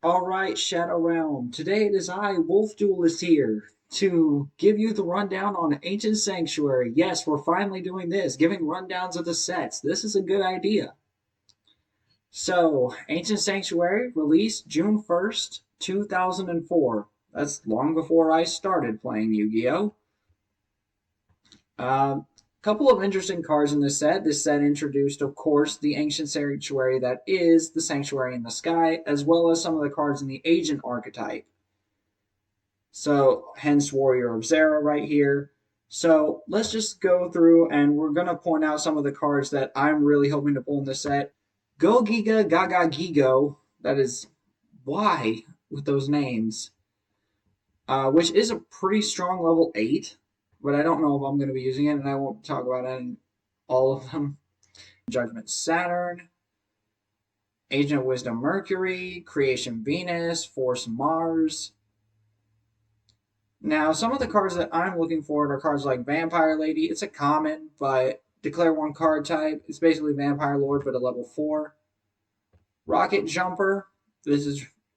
Alright, Shadow Realm. Today it is I, Wolf Duelist, here to give you the rundown on Ancient Sanctuary. Yes, we're finally doing this, giving rundowns of the sets. This is a good idea. So, Ancient Sanctuary released June 1st, 2004. That's long before I started playing Yu-Gi-Oh! Couple of interesting cards in this set. This set introduced, of course, the Ancient Sanctuary that is the Sanctuary in the Sky, as well as some of the cards in the Agent archetype. So, hence Warrior of Zera right here. So, let's just go through and we're going to point out some of the cards that I'm really hoping to pull in this set. Go Giga Gaga Gigo. That is why with those names. Which is a pretty strong level 8, but I don't know if I'm going to be using it, and I won't talk about all of them. Judgment Saturn, Agent of Wisdom Mercury, Creation Venus, Force Mars. Now, some of the cards that I'm looking for are cards like Vampire Lady. It's a common, but declare one card type. It's basically Vampire Lord, but a level 4. Rocket Jumper.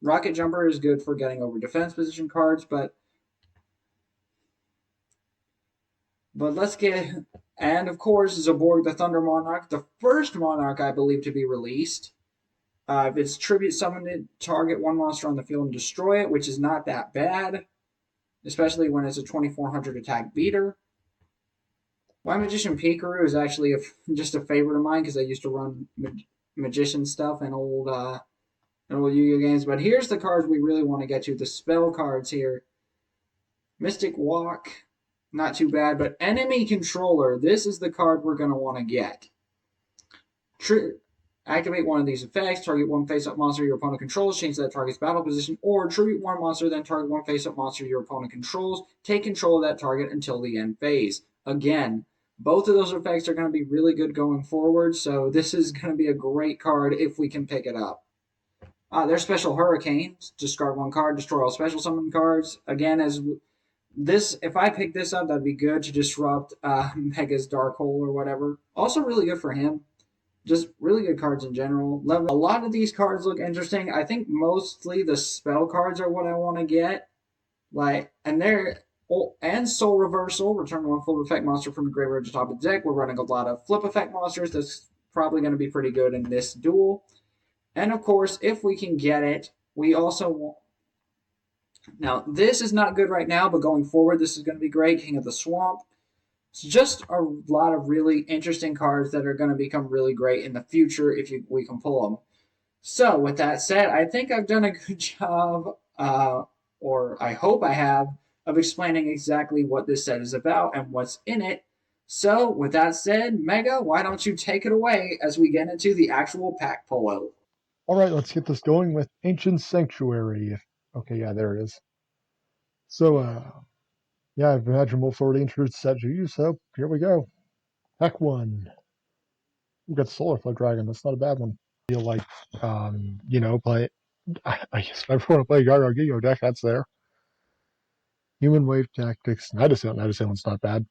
Rocket Jumper is good for getting over defense position cards, but let's get, and of course, Zaborg the Thunder Monarch, the first Monarch I believe to be released. If it's tribute summoned, target one monster on the field and destroy it, which is not that bad, especially when it's a 2400 attack beater. White Magician Pikaru is actually just a favorite of mine because I used to run Magician stuff in old Yu-Gi-Oh games. But here's the cards we really want to get to, the spell cards here. Mystic Walk, not too bad, but Enemy Controller, this is the card we're going to want to get. Activate one of these effects, target one face-up monster your opponent controls, change that target's battle position, or tribute one monster, then target one face-up monster your opponent controls, take control of that target until the end phase. Again, both of those effects are going to be really good going forward, so this is going to be a great card if we can pick it up. There's Special Hurricanes, discard one card, destroy all special summon cards. Again, as this, if I pick this up, that'd be good to disrupt Mega's Dark Hole or whatever. Also really good for him. Just really good cards in general. A lot of these cards look interesting. I think mostly the spell cards are what I want to get. And Soul Reversal, return one flip effect monster from the graveyard to top of the deck. We're running a lot of flip effect monsters. That's probably going to be pretty good in this duel. And of course, if we can get it, we also want. Now, this is not good right now, but going forward, this is going to be great. King of the Swamp. It's just a lot of really interesting cards that are going to become really great in the future if we can pull them. So, with that said, I think I've done a good job, or I hope I have, of explaining exactly what this set is about and what's in it. So, with that said, Mega, why don't you take it away as we get into the actual pack pull-out? Alright, let's get this going with Ancient Sanctuary. Okay, yeah, there it is. So, yeah, I've imagined we'll already introduced the set to you, so here we go. Pack 1. We've got Solar Flood Dragon, that's not a bad one. I feel like, play. I guess if I want to play Gaga Gigo deck, that's there. Human Wave Tactics, Night Assailant, not bad.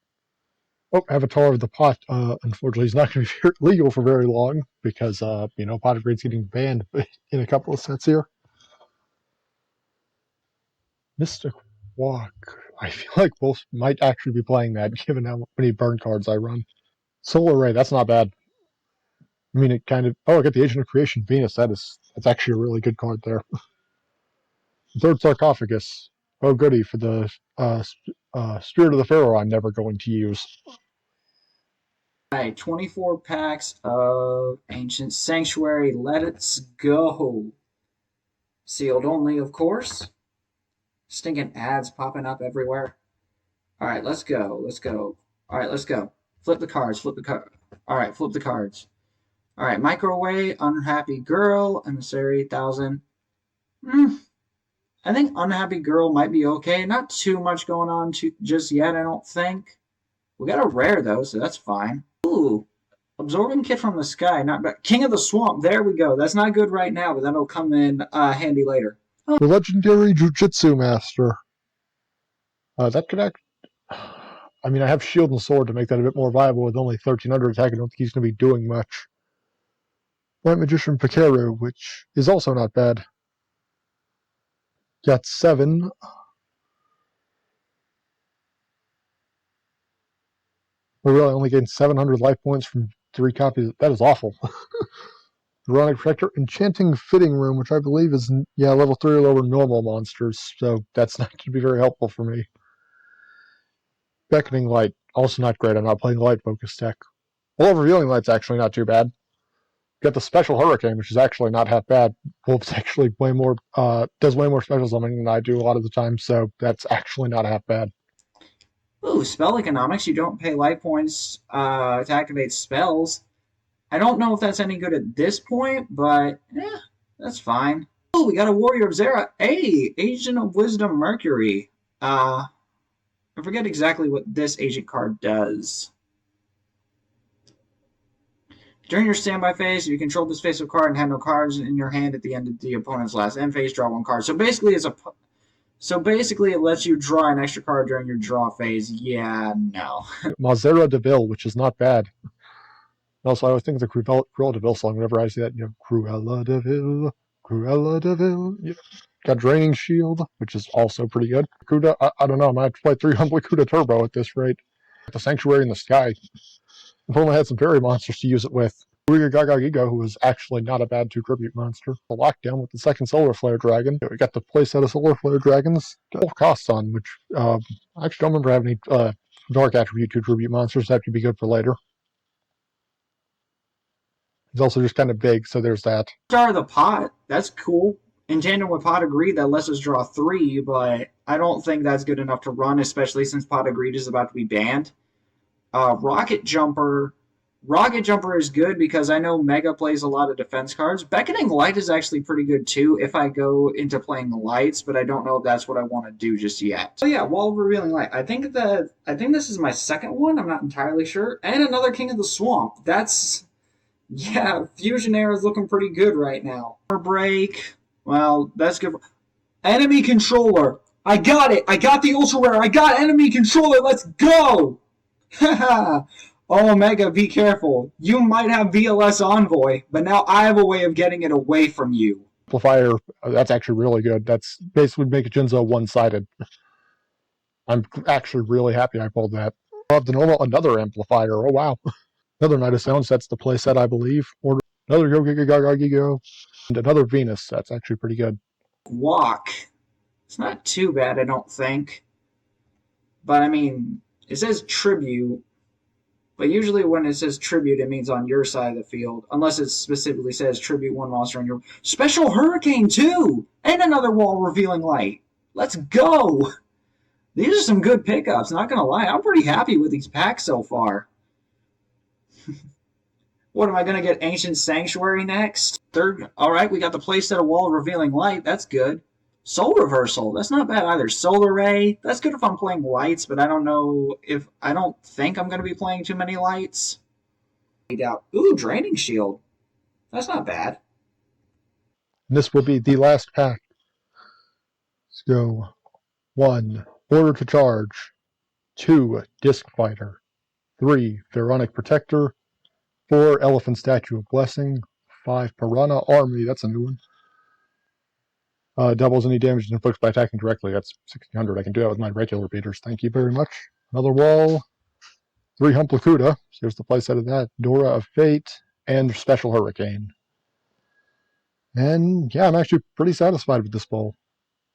Oh, Avatar of the Pot, unfortunately, is not going to be legal for very long because, Pot of Greed's getting banned in a couple of sets here. Mystic Walk. I feel like both might actually be playing that, given how many burn cards I run. Solar Ray, that's not bad. I mean, it kind of. Oh, I got the Agent of Creation Venus. That's actually a really good card there. Third Sarcophagus. Oh, goody for the Spirit of the Pharaoh. I'm never going to use. Alright, 24 packs of Ancient Sanctuary. Let's go. Sealed only, of course. Stinking ads popping up everywhere. Alright, let's go. Alright, let's go. Flip the cards. Alright, flip the cards. Alright, Microwave, Unhappy Girl, Emissary, 1000. I think Unhappy Girl might be okay. Not too much going on just yet, I don't think. We got a rare, though, so that's fine. Ooh, Absorbing Kit from the Sky, not bad. King of the Swamp, there we go. That's not good right now, but that'll come in handy later. The Legendary Jujutsu Master. That could act. I mean, I have Shield and Sword to make that a bit more viable with only 1300 attack. I don't think he's going to be doing much. White Magician Pikaru, which is also not bad. got 7. We really only gained 700 life points from 3 copies. That is awful. Ironic Protector, Enchanting Fitting Room, which I believe is, yeah, level 3 or lower normal monsters, so that's not going to be very helpful for me. Beckoning Light, also not great. I'm not playing Light Focus deck. Well, Revealing Light's actually not too bad. Got the Special Hurricane, which is actually not half bad. Wolf's actually way more, does way more special summoning than I do a lot of the time, so that's actually not half bad. Ooh, spell economics. You don't pay life points to activate spells. I don't know if that's any good at this point, but yeah, that's fine. Oh, we got a Warrior of Zera. Hey, Agent of Wisdom Mercury. I forget exactly what this agent card does. During your standby phase, if you control this face of card and have no cards in your hand at the end of the opponent's last end phase, draw 1 card. So basically, it lets you draw an extra card during your draw phase. Yeah, no. Mazera Deville, which is not bad. Also, I always think of the Cruella Deville song whenever I see that, Cruella Deville, Cruella Deville. Yeah. Got Draining Shield, which is also pretty good. Kuda, I don't know, I might have to play 3 Humbly Kuda Turbo at this rate. The Sanctuary in the Sky. If only I had some fairy monsters to use it with. Uiga Gaga Giga, who was actually not a bad 2 tribute monster. The Lockdown with the second Solar Flare Dragon. We got the playset of Solar Flare Dragons. Got costs on, which I actually don't remember having any Dark Attribute 2 tribute monsters. That could be good for later. He's also just kind of big, so there's that. Star of the Pot, that's cool. In tandem with Pot of Greed, that lets us draw 3, but I don't think that's good enough to run, especially since Pot of Greed is about to be banned. Rocket Jumper. Rocket Jumper is good because I know Mega plays a lot of defense cards. Beckoning Light is actually pretty good too if I go into playing lights, but I don't know if that's what I want to do just yet. So yeah, Wall of Revealing Light. I think this is my second one. I'm not entirely sure. And another King of the Swamp. Yeah, Fusion Air is looking pretty good right now. Break. Well, that's good. Enemy Controller. I got it. I got the Ultra Rare. I got Enemy Controller. Let's go. Haha. Oh, Omega, be careful. You might have VLS Envoy, but now I have a way of getting it away from you. Amplifier, that's actually really good. That's basically make Jinzo one-sided. I'm actually really happy I pulled that. Of the normal, another amplifier. Oh, wow. Another Knight of Sounds, that's the playset, I believe. Or another Go Giga Gaga Gigo. And another Venus, that's actually pretty good. Walk. It's not too bad, I don't think. But, I mean, it says Tribute. But usually when it says Tribute, it means on your side of the field. Unless it specifically says Tribute 1 monster on your... Special Hurricane, too! And another Wall Revealing Light. Let's go! These are some good pickups, not gonna lie. I'm pretty happy with these packs so far. What, am I gonna get Ancient Sanctuary next? Third, alright, we got the playset of Wall Revealing Light. That's good. Soul Reversal, that's not bad either. Solar Ray, that's good if I'm playing lights, but I don't think I'm gonna be playing too many lights. Ooh, Draining Shield. That's not bad. And this will be the last pack. Let's go. 1. Order to Charge. 2. Disc Fighter. 3. Pharaonic Protector. 4. Elephant Statue of Blessing. 5. Piranha Army. That's a new one. Doubles any damage inflicted by attacking directly. That's 1600. I can do that with my regular beaters. Thank you very much. Another wall. 3 Humplacuda. Here's the playset of that. Dora of Fate. And Special Hurricane. And yeah, I'm actually pretty satisfied with this bowl.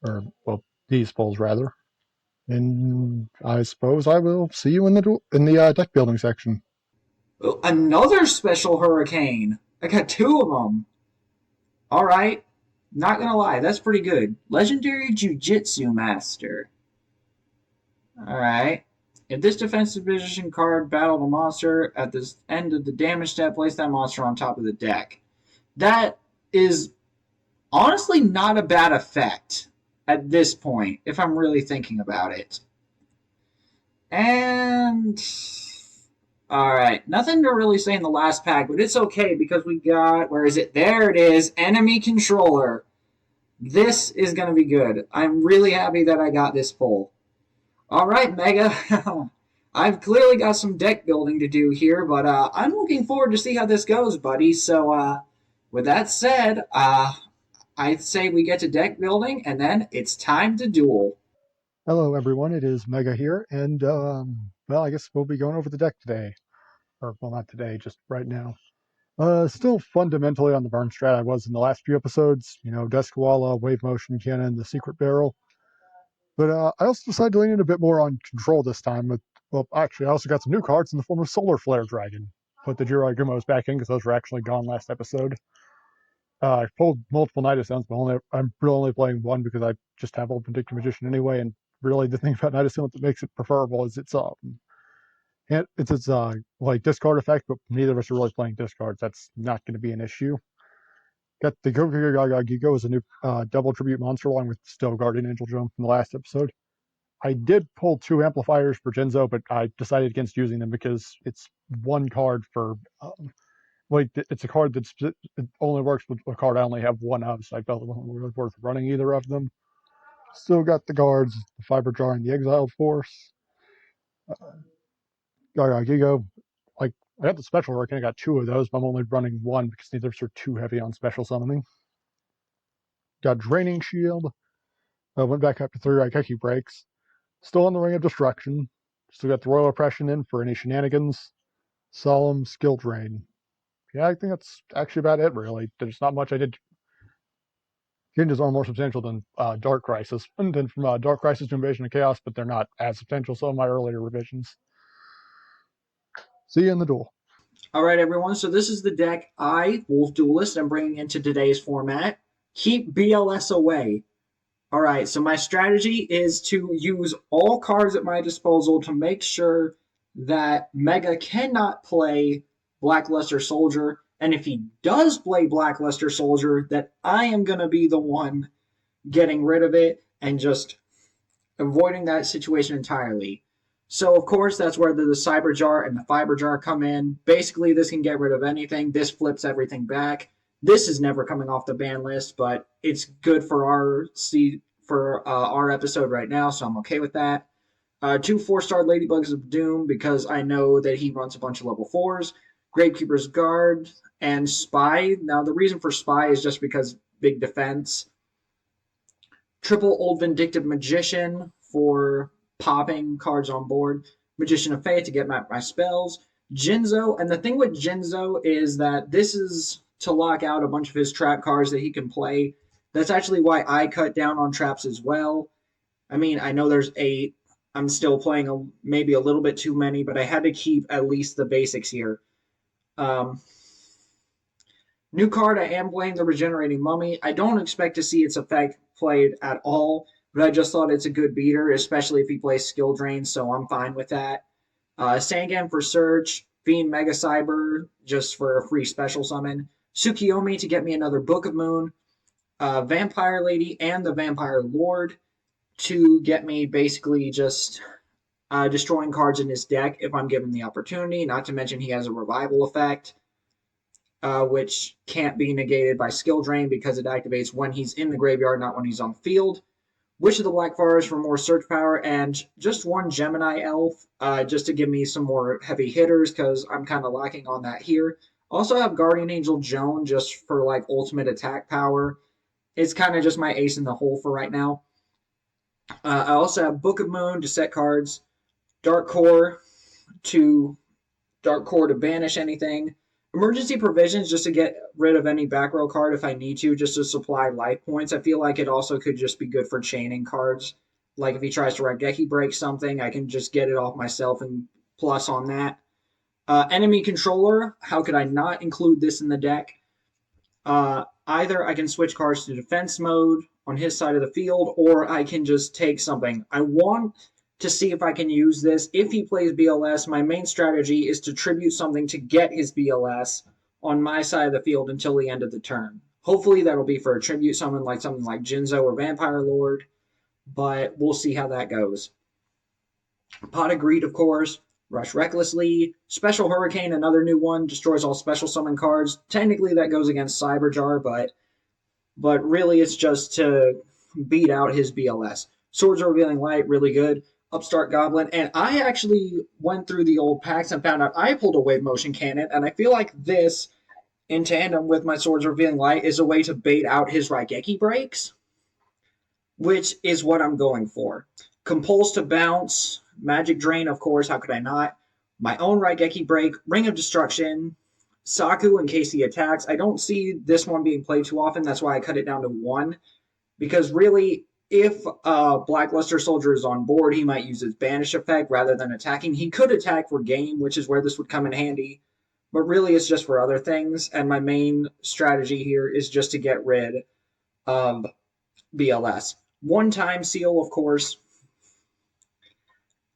Or, well, these bowls rather. And I suppose I will see you in the deck building section. Ooh, another Special Hurricane. I got 2 of them. Alright. Not gonna lie, that's pretty good. Legendary Jiu-Jitsu Master. Alright. If this defensive position card battled a monster at the end of the damage step, place that monster on top of the deck. That is honestly not a bad effect at this point, if I'm really thinking about it. And alright, nothing to really say in the last pack, but it's okay because we got, where is it? There it is, Enemy Controller. This is going to be good. I'm really happy that I got this pull. Alright, Mega. I've clearly got some deck building to do here, but I'm looking forward to see how this goes, buddy. So, with that said, I say we get to deck building, and then it's time to duel. Hello, everyone. It is Mega here, and well, I guess we'll be going over the deck today, or well, not today, just right now. Still fundamentally on the burn strat I was in the last few episodes. You know, Deskawala, Wave Motion Cannon, the Secret Barrel. But I also decided to lean in a bit more on control this time. Well, actually, I also got some new cards in the form of Solar Flare Dragon. Put the Jiraigumos back in because those were actually gone last episode. I pulled multiple Night Ascents, but I'm really only playing one because I just have Old Vindictive Magician anyway. And really, the thing about Night Ascent that makes it preferable is its like discard effect, but neither of us are really playing discards. That's not going to be an issue. Got the Gigo as a new double tribute monster along with Still Guardian Angel Jump from the last episode. I did pull two amplifiers for Genzo, but I decided against using them because it's one card for like it's a card that it only works with a card I only have one of, so I felt it wasn't really worth running either of them. Still got the guards, the Fiber Jar, and the Exiled Force. Gigo, like I got the Special Hurricane, I got two of those, but I'm only running one because neither of us are too heavy on special summoning. Got Draining Shield. Went back up to three Raigeki breaks. Still on the Ring of Destruction. Still got the Royal Oppression in for any shenanigans. Solemn Skill Drain. Yeah, I think that's actually about it, really. There's not much I did. Changes are more substantial than Dark Crisis. And then from Dark Crisis to Invasion of Chaos, but they're not as substantial as some of my earlier revisions. See you in the duel. All right, everyone. So this is the deck I, Wolf Duelist, am bringing into today's format. Keep BLS away. All right, so my strategy is to use all cards at my disposal to make sure that Mega cannot play Blackluster Soldier. And if he does play Blackluster Soldier, that I am going to be the one getting rid of it and just avoiding that situation entirely. So, of course, that's where the Cyber Jar and the Fiber Jar come in. Basically, this can get rid of anything. This flips everything back. This is never coming off the ban list, but it's good for our episode right now, so I'm okay with that. Two 4-star Ladybugs of Doom because I know that he runs a bunch of level 4s. Gravekeeper's Guard and Spy. Now, the reason for Spy is just because big defense. Triple Old Vindictive Magician for popping cards on board. Magician of Fate to get my spells. Jinzo, and the thing with Jinzo is that this is to lock out a bunch of his trap cards that he can play. That's actually why I cut down on traps as well. I mean, I know there's 8. I'm still playing maybe a little bit too many, but I had to keep at least the basics here. Um, New card, I am playing the Regenerating Mummy. I don't expect to see its effect played at all, but I just thought it's a good beater, especially if he plays Skill Drain, so I'm fine with that. Sangan for Search, Fiend Mega Cyber just for a free special summon, Tsukiyomi to get me another Book of Moon, Vampire Lady and the Vampire Lord to get me basically just destroying cards in his deck if I'm given the opportunity, not to mention he has a revival effect which can't be negated by skill drain because it activates when he's in the graveyard, not when he's on the field. Witch of the Black Forest for more search power, and just one Gemini Elf just to give me some more heavy hitters because I'm kind of lacking on that here. Also have Guardian Angel Joan just for like ultimate attack power. It's kind of just my ace in the hole for right now. I also have Book of Moon to set cards, Dark Core to banish anything. Emergency provisions just to get rid of any back row card if I need to, just to supply life points. I feel like it also could just be good for chaining cards. Like if he tries to Raigeki break something, I can just get it off myself and plus on that. Enemy controller, how could I not include this in the deck? Either I can switch cards to defense mode on his side of the field, or I can just take something. I want to see if I can use this. If he plays BLS, my main strategy is to tribute something to get his BLS on my side of the field until the end of the turn. Hopefully that'll be for a tribute summon like something like Jinzo or Vampire Lord, but we'll see how that goes. Pot of Greed, of course. Rush Recklessly. Special Hurricane, another new one, destroys all special summon cards. Technically that goes against Cyberjar, but really it's just to beat out his BLS. Swords of Revealing Light, really good. Upstart Goblin, and I actually went through the old packs and found out I pulled a Wave Motion Cannon, and I feel like this in tandem with my Swords Revealing Light is a way to bait out his Raigeki breaks, which is what I'm going for. Compulse to bounce, Magic Drain, of course, how could I not? My own Raigeki break, Ring of Destruction, Saku in case he attacks. I don't see this one being played too often. That's why I cut it down to one. Because really, if Blackluster Soldier is on board, he might use his Banish effect rather than attacking. He could attack for game, which is where this would come in handy. But really, it's just for other things. And my main strategy here is just to get rid of BLS. One time seal, of course.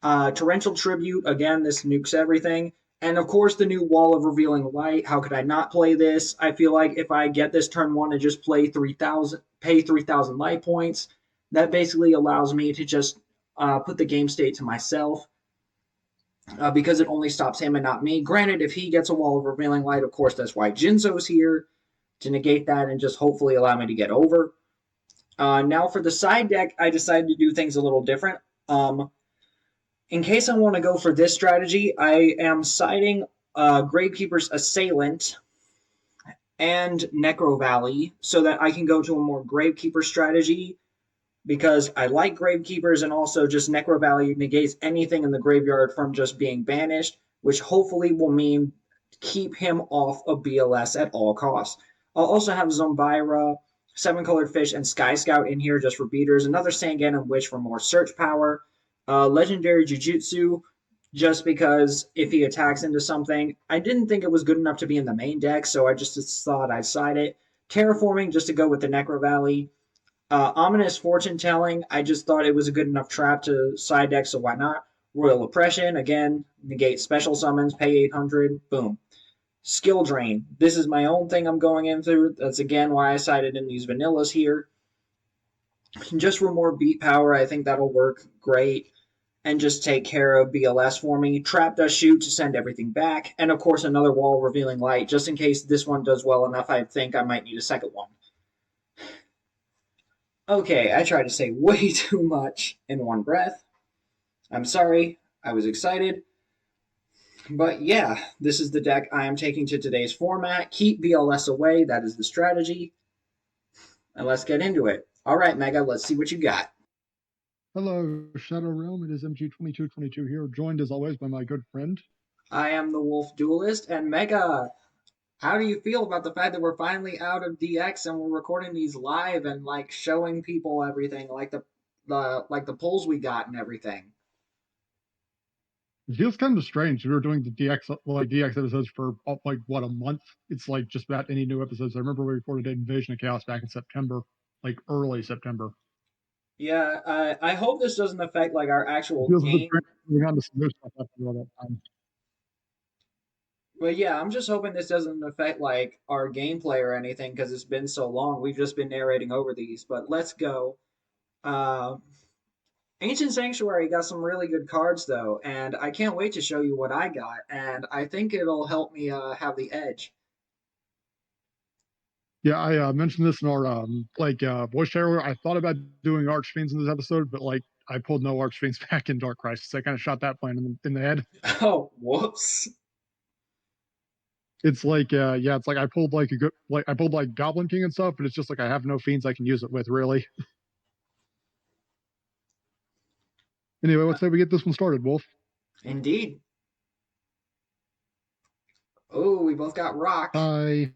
Torrential Tribute, again, this nukes everything. And of course, the new Wall of Revealing Light. How could I not play this? I feel like if I get this turn one and just play 3,000, pay 3,000 light points, that basically allows me to just put the game state to myself because it only stops him and not me. Granted, if he gets a Wall of Revealing Light, of course, that's why Jinzo's here to negate that and just hopefully allow me to get over. Now for the side deck, I decided to do things a little different. In case I want to go for this strategy, I am siding Gravekeeper's Assailant and Necro Valley so that I can go to a more Gravekeeper strategy because I like Gravekeepers and also just Necro Valley negates anything in the graveyard from just being banished, which hopefully will mean keep him off of BLS at all costs. I'll also have Zombira, Seven Colored Fish, and Sky Scout in here just for beaters. Another Sangan Witch for more search power. Legendary Jujutsu, just because if he attacks into something, I didn't think it was good enough to be in the main deck, so I just thought I'd side it. Terraforming, just to go with the Necro Valley. Ominous Fortune Telling, I just thought it was a good enough trap to side deck, so why not? Royal Oppression, again, negate special summons, pay 800, boom. Skill Drain, this is my own thing I'm going in through. That's again why I sided in these vanillas here. Just for more beat power, I think that'll work great and just take care of BLS for me. Trap does shoot to send everything back. And of course, another Wall Revealing Light, just in case this one does well enough, I think I might need a second one. Okay, I tried to say way too much in one breath. I'm sorry, I was excited. But yeah, this is the deck I am taking to today's format. Keep BLS away, that is the strategy. And let's get into it. All right, Mega, let's see what you got. Hello, Shadow Realm. It is MG2222 here, joined as always by my good friend. I am the Wolf Duelist, and Mega, how do you feel about the fact that we're finally out of DX and we're recording these live and like showing people everything, like the polls we got and everything? It feels kind of strange. We were doing the DX episodes for like what, a month. It's like just about any new episodes. I remember we recorded Invasion of Chaos back in September, like early September. Yeah, I hope this doesn't affect like our It actual feels a bit game. strange moving on to some new stuff after all that time. But yeah, I'm just hoping this doesn't affect like our gameplay or anything because it's been so long. We've just been narrating over these. But let's go. Uh, Ancient Sanctuary got some really good cards though, and I can't wait to show you what I got. And I think it'll help me have the edge. Yeah, I mentioned this in our voice chat earlier. I thought about doing Archfiends in this episode, but like I pulled no Archfiends back in Dark Crisis. I kind of shot that plan in the head. Oh, whoops. It's like yeah, it's like I pulled like a good like I pulled like Goblin King and stuff, but it's just like I have no fiends I can use it with really. Anyway, let's say we get this one started, Wolf. Indeed. Oh, we both got rock. I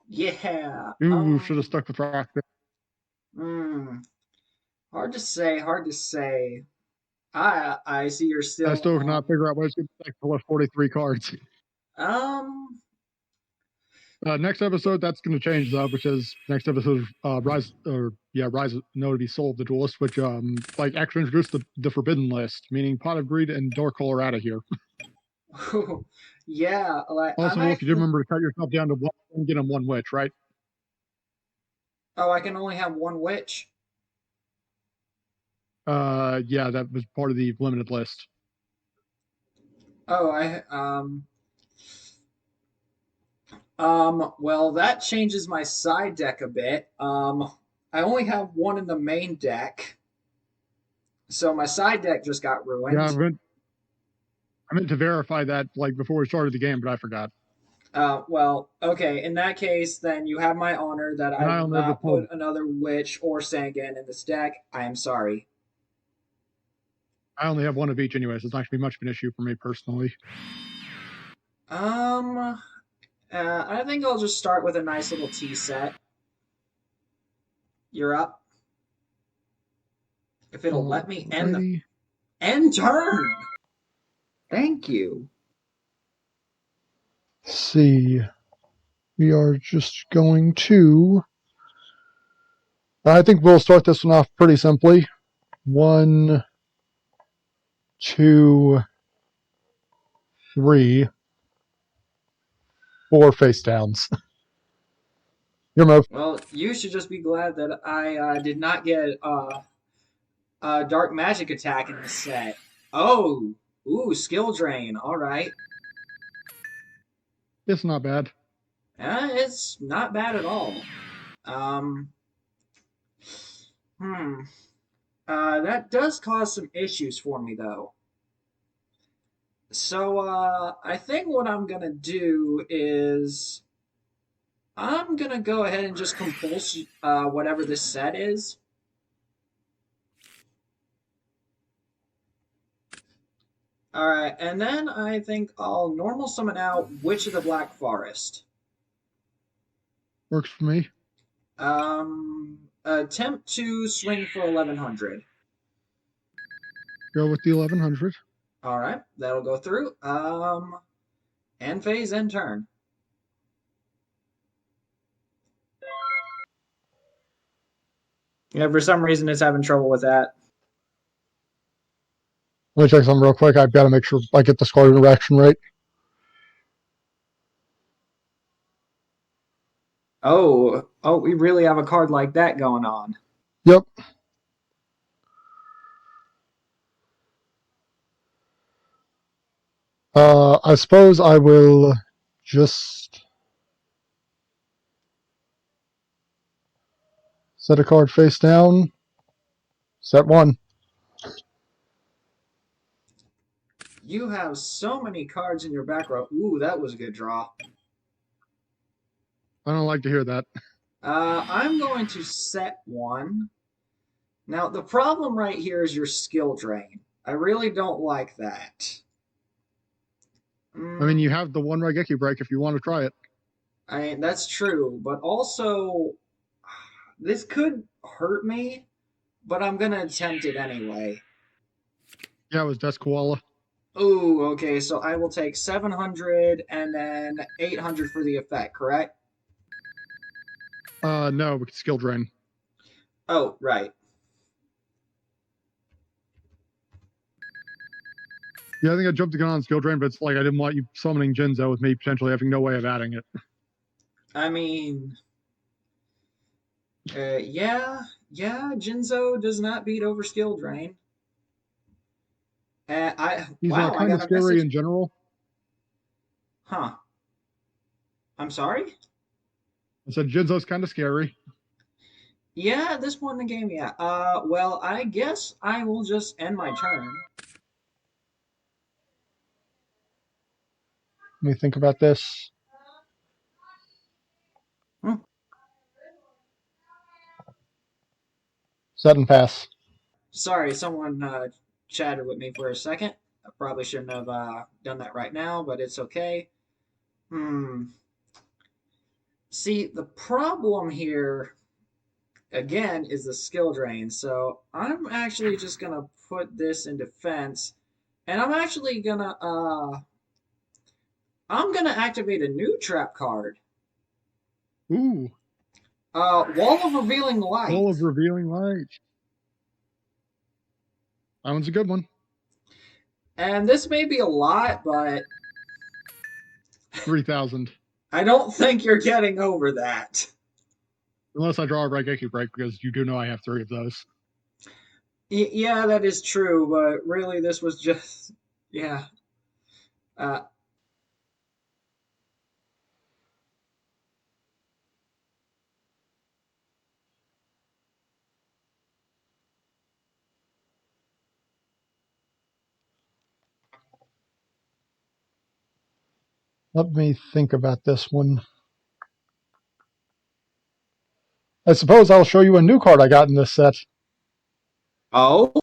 Yeah. ooh should have stuck with rock there. Hmm. Hard to say. Hard to say. I see you're I still still cannot on. figure out what it's going to take to left 43 cards. Um. Next episode, that's going to change though, because next episode, Rise No to be Soul of the Duelist, which like actually introduced the Forbidden List, meaning Pot of Greed and Dark Hole are out of here. Yeah. Like I'm Also, Wolf, you did actually. remember to cut yourself down to one and get him one witch, right? Oh, I can only have one witch. Yeah, that was part of the limited list. Oh, well, that changes my side deck a bit. I only have one in the main deck, so my side deck just got Yeah, ruined. I meant to verify that like before we started the game, but I forgot. Well, okay. In that case, then you have my honor that And I will I'll never not pull. put another witch or Sangan in this deck. I am sorry. I only have one of each anyway, so it's not going to be much of an issue for me personally. I think I'll just start with a nice little tea set. You're up. If it'll let me Alrighty. end turn. Thank you. Let's see. We are just going to. I think we'll start this one off pretty simply. One, two, three, four face downs. Your move. Well, you should just be glad that I did not get dark magic attack in this set. Oh, ooh, skill drain. All right. It's not bad. It's not bad at all. Um, hmm. That does cause some issues for me though. So I think what I'm gonna do is I'm gonna go ahead and just compulse whatever this set is. All right, and then I think I'll normal summon out Witch of the Black Forest. Works for me. Attempt to swing for 1100. Go with the 1100. All right, that'll go through. End phase, end turn. Yeah, for some reason it's having trouble with that. Let me check something real quick. I've got to make sure I get the squad interaction right. Oh, we really have a card like that going on. Yep. I suppose I will just set a card face down. Set one. You have so many cards in your back row. Ooh, that was a good draw. I don't like to hear that. I'm going to set one. Now, the problem right here is your skill drain. I really don't like that. I mean, Mm, you have the one Raigeki break if you want to try it. I mean, that's true, but also, this could hurt me, but I'm going to attempt it anyway. Yeah, it was Death Koala. Ooh, okay, so I will take 700 and then 800 for the effect, correct? No, skill drain. Oh, right. Yeah, I think I jumped the gun on skill drain, but it's like I didn't want you summoning Jinzo with me potentially having no way of adding it. I mean, yeah, Jinzo does not beat over skill drain. He's Wow, I kind of got a scary message. in general. Huh. I'm sorry? I said Jinzo's kind of scary. Yeah, at this point in the game, yeah. Well, I guess I will just end my turn. Let me think about this. Hmm. Set and pass. Sorry, someone chatted with me for a second. I probably shouldn't have done that right now, but it's okay. Hmm. See, the problem here again is the skill drain. So I'm actually just gonna put this in defense, and I'm gonna activate a new trap card. Ooh, Wall of Revealing Wall Light. of Revealing Light. That one's a good one. And this may be a lot, but 3,000. I don't think you're getting over that. Unless I draw a Raigeki break, because you do know I have three of those. Yeah, that is true, but really, this was just, yeah. Uh, Let me think about this one. I suppose I'll show you a new card I got in this set. Oh,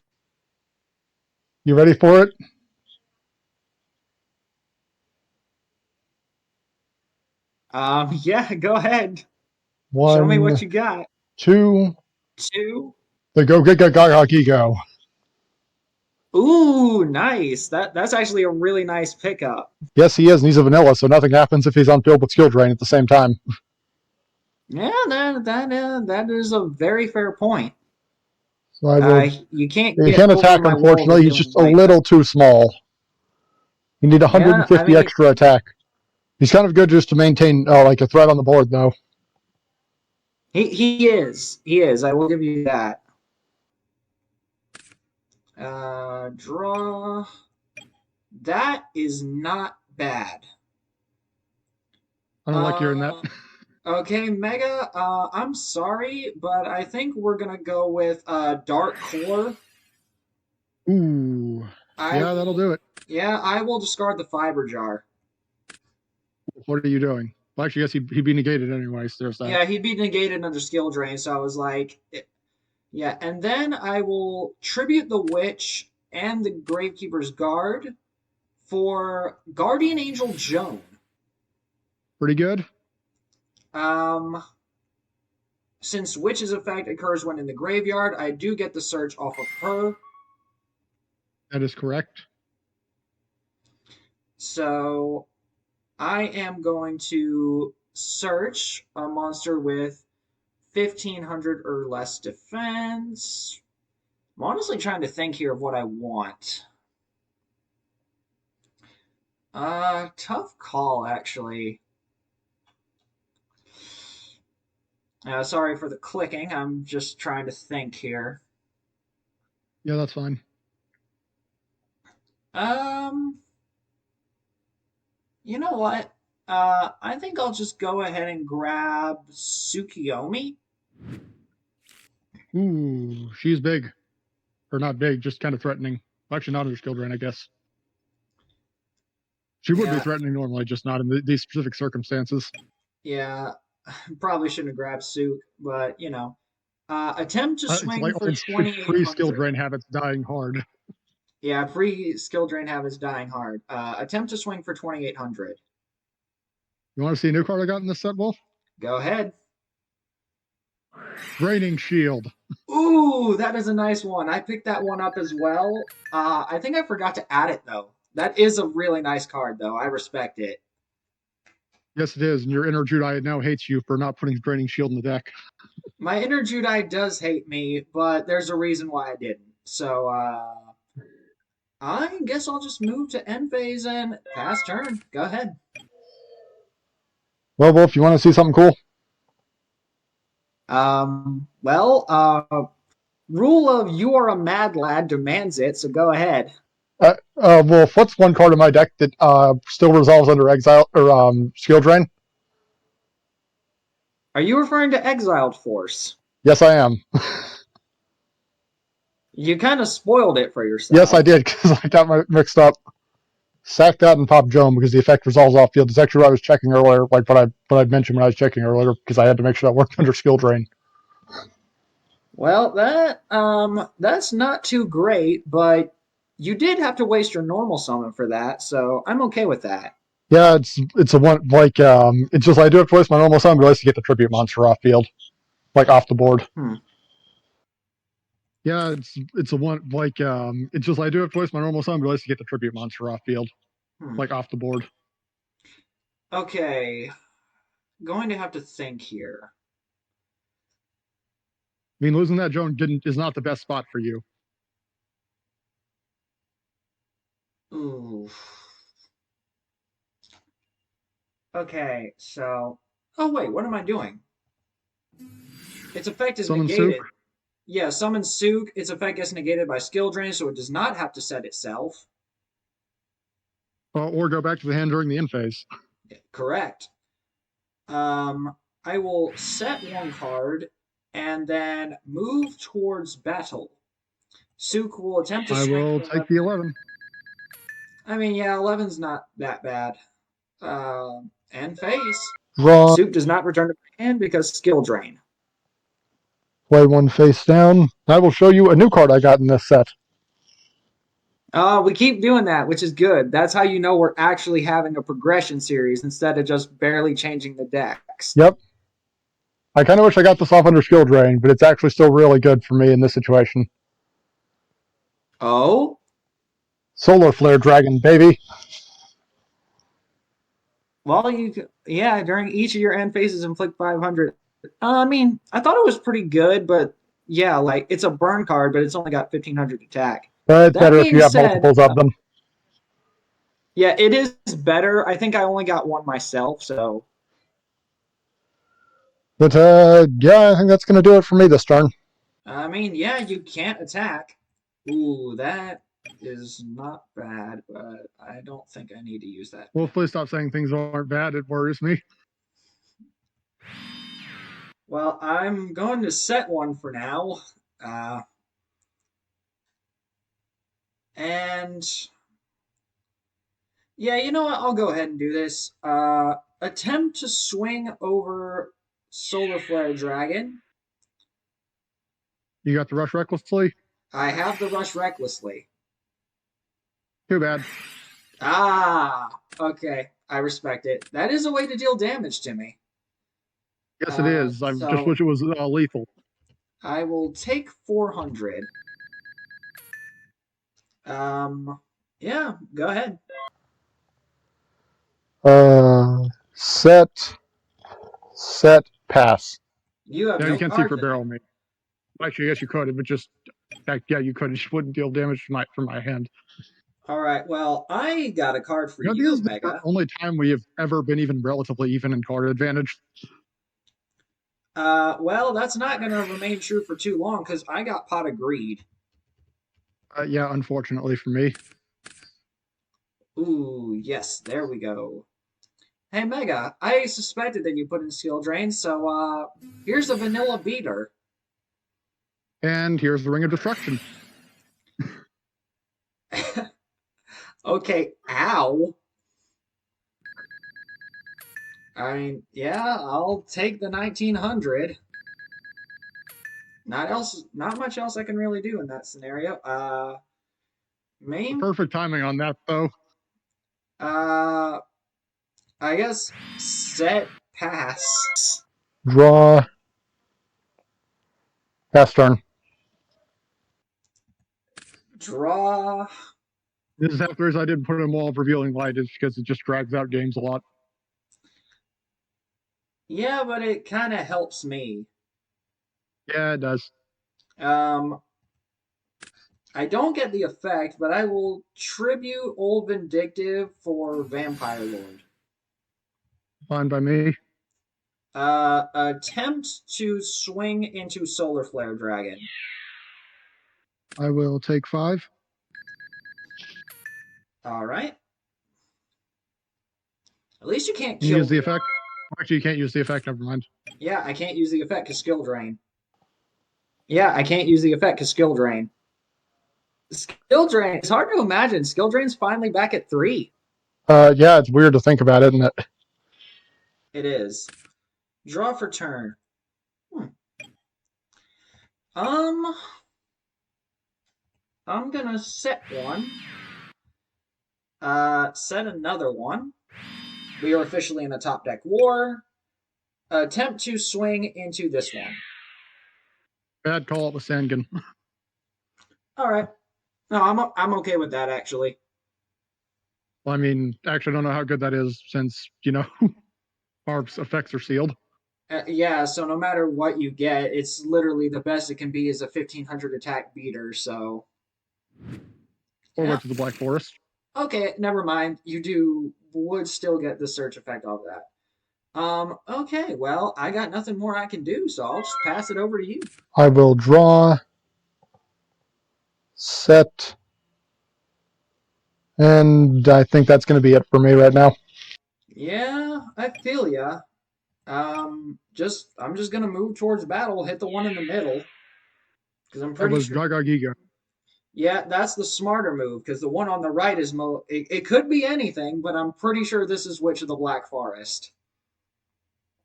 You ready for it? yeah, go ahead. Show me what One, you got. two, Two. the Go Giga Gaga Gigo. Ooh, nice. That's actually a really nice pickup. Yes, he is, and he's a vanilla, so nothing happens if he's on field with skill drain at the same time. Yeah, that is a very fair point. So I will. You can't He get can over attack, my walls unfortunately. of He's healing just a light, little though. too small. You need Yeah, I 150 mean, extra attack. He's kind of good just to maintain like a threat on the board, though. he is. I will give you that. Draw. That is not bad. I don't like hearing that. Uh, okay, Mega. I'm sorry, but I think we're gonna go with Dark Core. Ooh. I Yeah, that'll will. do it. Yeah, I will discard the Fiber Jar. What are you doing? Well, actually, yes, he'd be negated anyway, so there's that. Yeah, he'd be negated under skill drain, so I was like, yeah. And then I will tribute the Witch and the Gravekeeper's Guard for Guardian Angel Joan. Pretty good. Um, since Witch's effect occurs when in the graveyard, I do get the search off of her. That is correct. So I am going to search a monster with 1500 or less defense. I'm honestly trying to think here of what I want. Tough call, actually. Sorry for the clicking. I'm just trying to think here. Yeah, that's fine. Um, you know what? I think I'll just go ahead and grab Tsukiyomi. Ooh, she's big. Or not big, just kind of threatening. Actually, not under skill drain, I guess. She would be Yeah, threatening normally, just not in these specific circumstances. yeah. Probably shouldn't have grabbed Suk, but attempt to It's swing like for it's free skill 2800. drain habits dying hard. Yeah, free skill drain habits dying hard. Attempt to swing for 2800. You want to see a new card I got in this set, Wolf? Go ahead. Draining Shield. Ooh, that is a nice one. I picked that one up as well. I think I forgot to add it though. That is a really nice card though. I respect it. Yes, it is. And your inner Judite now hates you for not putting Draining Shield in the deck. My inner Judite does hate me, but there's a reason why I didn't. So I guess I'll just move to end phase and pass turn. Go ahead. Well, Wolf, you want to see something cool? Well, rule of you are a mad lad demands it, so go ahead. Wolf, what's one card in my deck that still resolves under exile or skill drain? Are you referring to Exiled Force? Yes, I am. You kind of spoiled it for Yes, I yourself. did because I got mixed up. Sack that and pop Joan because the effect resolves off field. It's actually what I was checking earlier, like what I mentioned when I was checking earlier, because I had to make sure that worked under skill drain. Well, that's not too great, but you did have to waste your normal summon for that, so I'm okay with that. Yeah, it's a one like it's just I do it twice my normal summon, but I like to get the tribute monster off field, like off the board. Hmm. Yeah, it's a one like it's just I do it twice my normal summon, but I like to get the tribute monster off field, Hmm. like off the board. Okay, going to have to think here. I mean, losing that Joan didn't is not the best spot for you. Ooh. Okay, so. Oh wait, what am I doing? Its effect is Summon Souk, negated. Yeah, summon Sook. Its effect gets negated by skill drain, so it does not have to set itself. or go back to the hand during the end phase. Correct. I will set one card and then move towards battle. Sook will attempt to I swing will for take 11. the 11. I mean, yeah, 11's not that bad. And face. Draw. Suit does not return to my hand because skill drain. Play one face down. I will show you a new card I got in this set. We keep doing that, which is good. That's how you know we're actually having a progression series instead of just barely changing the decks. Yep. I kind of wish I got this off under skill drain, but it's actually still really good for me in this situation. Oh, Solar Flare Dragon, baby. well, yeah, during each of your end phases, inflict 500. I mean, I thought it was pretty good, but yeah, like it's a burn card, but it's only got 1500 attack. But it's That better if you being have said, multiples of them. yeah, it is better. I think I only got one myself, so But yeah, I think that's going to do it for me this turn. I mean, yeah, you can't attack. Ooh, that is not bad, but I don't think I need to use that Well, now. please stop saying things aren't bad. It worries me. Well, I'm going to set one for now. Uh, and yeah, you know what? I'll go ahead and do this. Attempt to swing over Solar Flare Dragon. You got the rush recklessly. I have the rush recklessly. Too bad. Ah, okay. I respect it. That is a way to deal damage to me. Yes, it is. I just So wish it was lethal. I will take 400. Um, yeah, go ahead. Set, pass. You have No, you no can't cards secret in barrel hand. me. Actually, yes, you could, but just yeah, you could. It just wouldn't deal damage from my hand. All right. Well, I got a card for You know, this you, is the Mega. only time we have ever been even relatively even in card advantage. Well, that's not going to remain true for too long because I got Pot of Greed. Yeah, unfortunately for me. Ooh, yes, there we go. Hey, Mega, I suspected that you put in Skill Drain, so here's a vanilla beater. And here's the Ring of Destruction. Okay, ow. I mean, yeah, I'll take the 1900. Not much else I can really do in that scenario. The Main, perfect timing on that, though. uh, I guess set pass. Draw, pass turn. Draw. This is after I didn't put in Wall of Revealing Light, is because it just drags out games a lot. Yeah, but it kind of helps me. Yeah, it does. Um, I don't get the effect, but I will tribute Old Vindictive for Vampire Lord. Fine by me. Attempt to swing into Solar Flare Dragon. I will take 5. All right. At least you can't And kill use the me. effect. Actually, you can't use the effect. Never mind. Yeah, I can't use the effect because skill drain. Yeah, I can't use the effect because skill drain. Skill drain. It's hard to imagine. Skill drain's finally back at 3. Yeah, it's weird to think about, isn't it? It is. Draw for turn. Hmm. Um, I'm gonna set one. Set another one. We are officially in a top deck war. Attempt to swing into this one. Bad call up with Sangan. All right. No, I'm okay with that actually. Well, I mean, actually, I don't know how good that is since, Barb's effects are sealed. Yeah, so no matter what you get, it's literally the best it can be is a 1500 attack beater. So Or yeah, went to the Black Forest. okay, never mind. You would still get the search effect off that. Okay, well, I got nothing more I can do, so I'll just pass it over to you. I will draw, set, and I think that's going to be it for me right now. Yeah, I feel ya. I'm just gonna move towards battle, hit the one in the middle, because I'm That pretty was sure. Gaga Giga. Yeah, that's the smarter move because the one on the right is it could be anything, but I'm pretty sure this is Witch of the Black Forest.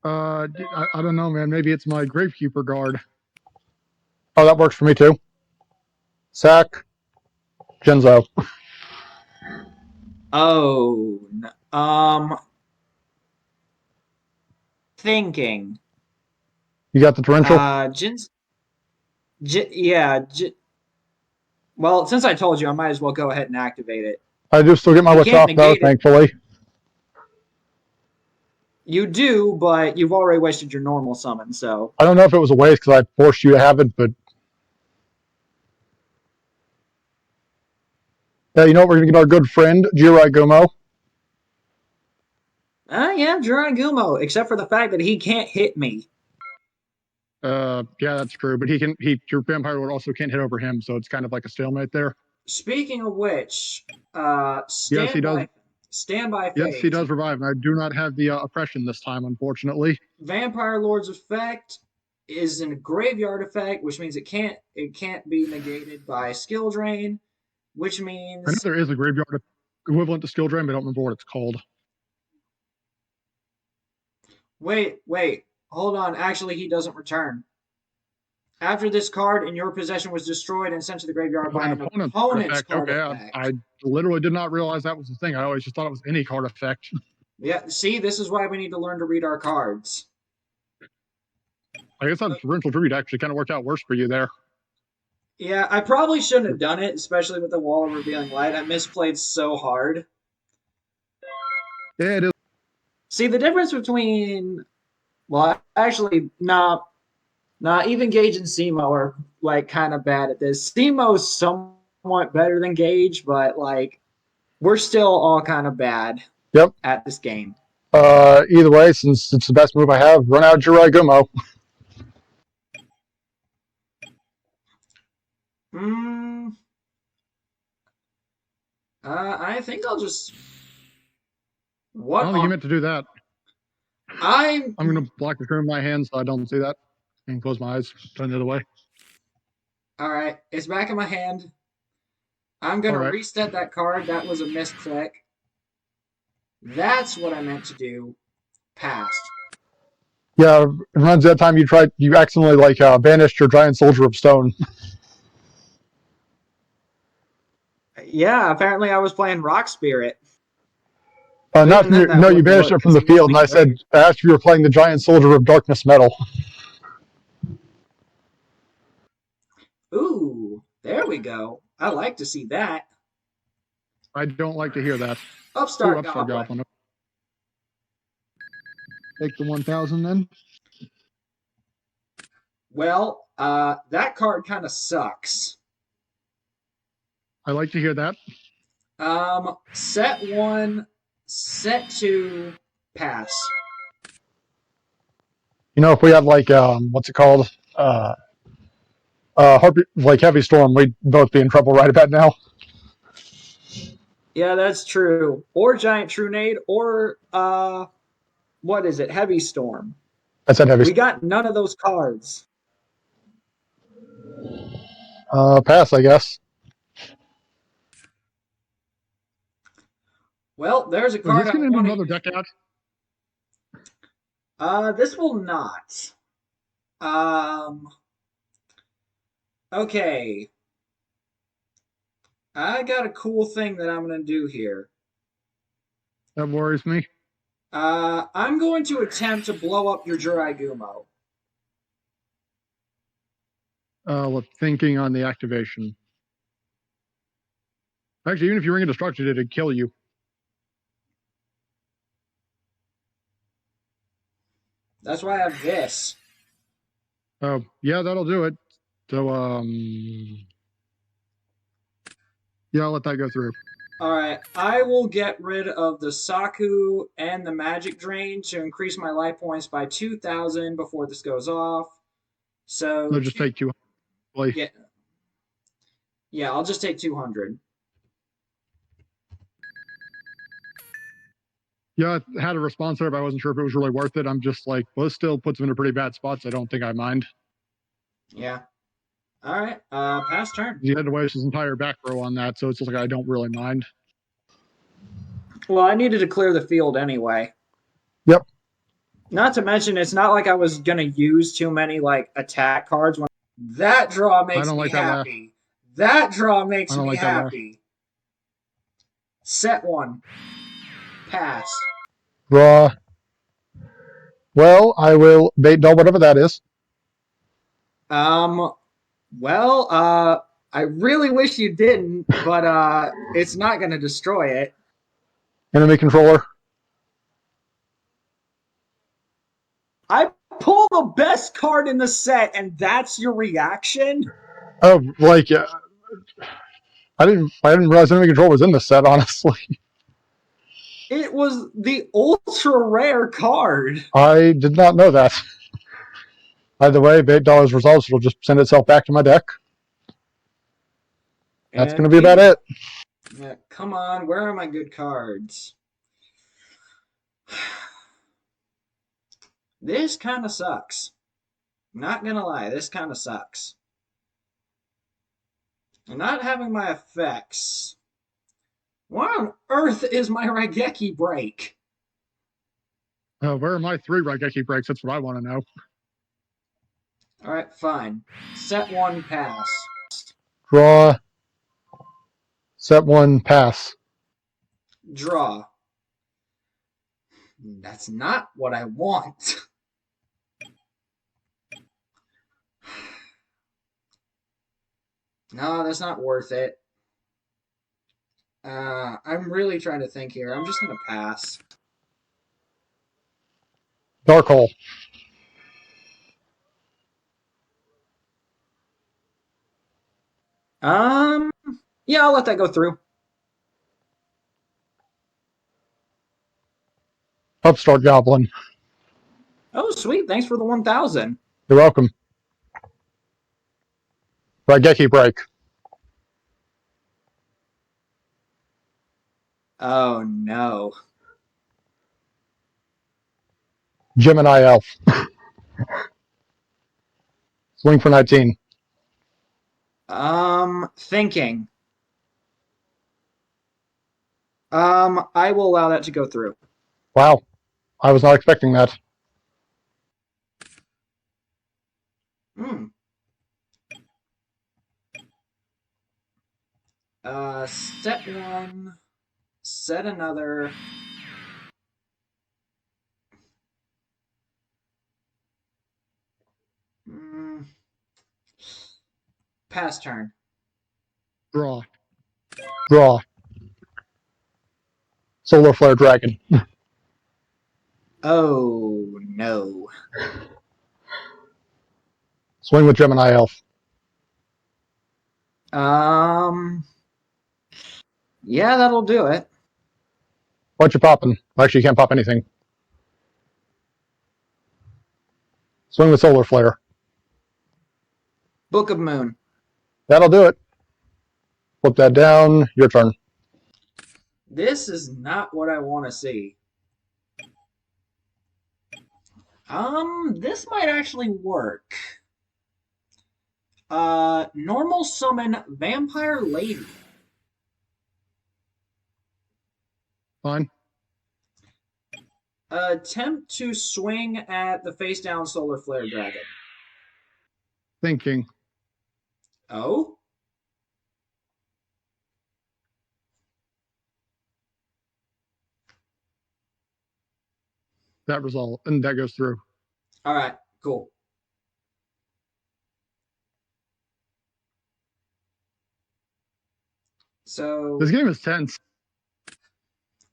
I don't know, man. Maybe it's my Gravekeeper guard. Oh, that works for me too. Sack, Genzo. Oh, thinking. You got the torrential? Jin's, yeah. Well, since I told you, I might as well go ahead and activate it. I do still get my You witch can't off though, negate it. thankfully. You do, but you've already wasted your normal summon, so. I don't know if it was a waste because I forced you to have it, but yeah, you know what? We're gonna get our good friend Jirai Gomo. Yeah, Jiragumo, except for the fact that he can't hit me. Yeah, that's true. But your Vampire Lord also can't hit over him, so it's kind of like a stalemate there. Speaking of which, Yes, he does. stand by Yes, he fate. does revive, and I do not have the oppression this time, unfortunately. Vampire Lord's effect is a graveyard effect, which means it can't be negated by skill drain, which I know means there is a graveyard equivalent to skill drain, but I don't remember what it's called. wait, hold on. Actually, he doesn't return. After this card in your possession was destroyed and sent to the graveyard Oh, by an an opponent's card opponent's effect. card Okay, effect. I literally did not realize that was the thing. I always just thought it was any card effect. Yeah, see, this is why we need to learn to read our cards. I guess that torrential tribute actually kind of worked out worse for you there. Yeah, I probably shouldn't have done it, especially with the wall of revealing light. I misplayed so hard. Yeah, it is. See, the difference between, well, actually, nah, even Gage and Simo are like kind of bad at this. Simo's somewhat better than Gage, but like we're still all kind of bad Yep. at this game. Either way, since it's the best move I have, run out Jirai Gomo. Hmm. I think I'll just. I What don't think you on? meant to do that. I'm. I'm going to block the screen with my hand so I don't see that. And close my eyes, turn the other way. All right. It's back in my hand. I'm gonna All right. reset that card. That was a misclick. That's what I meant to do. Passed. Yeah, it reminds that time you accidentally like banished your giant soldier of stone. Yeah, apparently I was playing Rock Spirit. But Not even from then, your, that no, you wouldn't banished work it from because the he field, wasn't and I even said ready. I asked if you were playing the giant soldier of darkness metal. Ooh, there we go. I like to see that. I don't like to hear that. Ooh, Upstart Upstart Goblin. Goblin. Take the 1,000 then. Well, that card kind of sucks. I like to hear that. Set one, set two, pass. You know, if we had like what's it called, uh, like heavy storm, we'd both be in trouble right about now. Yeah, that's true. Or Giant Trunade, or what is it? Heavy Storm. I said heavy. We got none of those cards. Pass, I guess. Well, there's a Is card this I going to do want to another use. deck out? This will not. Um, okay. I got a cool thing that I'm going to do here. That worries me. I'm going to attempt to blow up your Jiraigumo. With thinking on the activation. Actually, even if you ring a destruction, it'd kill you. That's why I have this. Yeah, that'll do it. So, yeah, I'll let that go through. All right, I will get rid of the Saku and the Magic Drain to increase my life points by 2,000 before this goes off. So They'll just take 200. yeah, yeah, I'll just take 200. Yeah, I had a response there, but I wasn't sure if it was really worth it. I'm just like, well, it still puts them in a pretty bad spot, so I don't think I mind. Yeah. All right. Pass turn. He had to waste his entire back row on that, so it's just like I don't really mind. Well, I needed to clear the field anyway. Yep. Not to mention, it's not like I was gonna use too many like attack cards. When that draw I makes don't me like that laugh. happy. That draw I makes don't me like that laugh. happy. Set one. Pass. Draw. Well, I will bait duel whatever that is. Well, I really wish you didn't, but it's not gonna destroy it. Enemy controller. I pull the best card in the set, and that's your reaction? Oh, like I didn't realize enemy control was in this set. Honestly, It was the ultra rare card. I did not know that. Either way, bait duel is resolved. So it'll just send itself back to my deck. That's going to be about it. Come on, where are my good cards? This kind of sucks. Not gonna lie, this kind of sucks. And not having my effects. Why on earth is my Raigeki break? Where are my 3 Raigeki breaks? That's what I want to know. Alright, fine. Set one, pass. Draw. Set one, pass. Draw. That's not what I want. No, that's not worth it. I'm really trying to think here. I'm just gonna pass. Dark hole. Yeah, I'll let that go through. Upstart goblin. Oh, sweet. Thanks for the 1,000. You're welcome. Raigeki break. Oh, no. Gemini elf. Swing for 19. Thinking. I will allow that to go through. Wow. I was not expecting that. Hmm. Set one. Set another. Mm, pass turn. Draw. Draw. Solar flare dragon. Oh, no. Swing with Gemini elf. Yeah, that'll do it. What you popping? Actually, you can't pop anything. Swing with solar flare. Book of Moon. That'll do it. Flip that down. Your turn. This is not what I want to see. This might actually work. Normal summon Vampire Lady. Fine. Attempt to swing at the face down Solar Flare Dragon. Thinking. Oh? That result. And that goes through. Alright, cool. So This game is tense.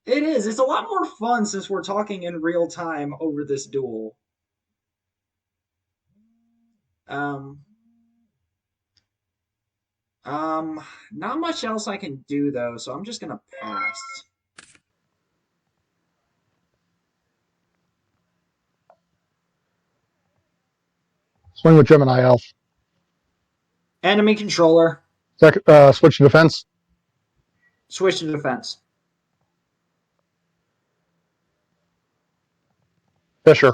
it is. It's a lot more fun since we're talking in real time over this duel. Um, not much else I can do though, so I'm just gonna pass. Swing with Gemini elf. Enemy controller. Switch to defense. Switch to defense. Fisher.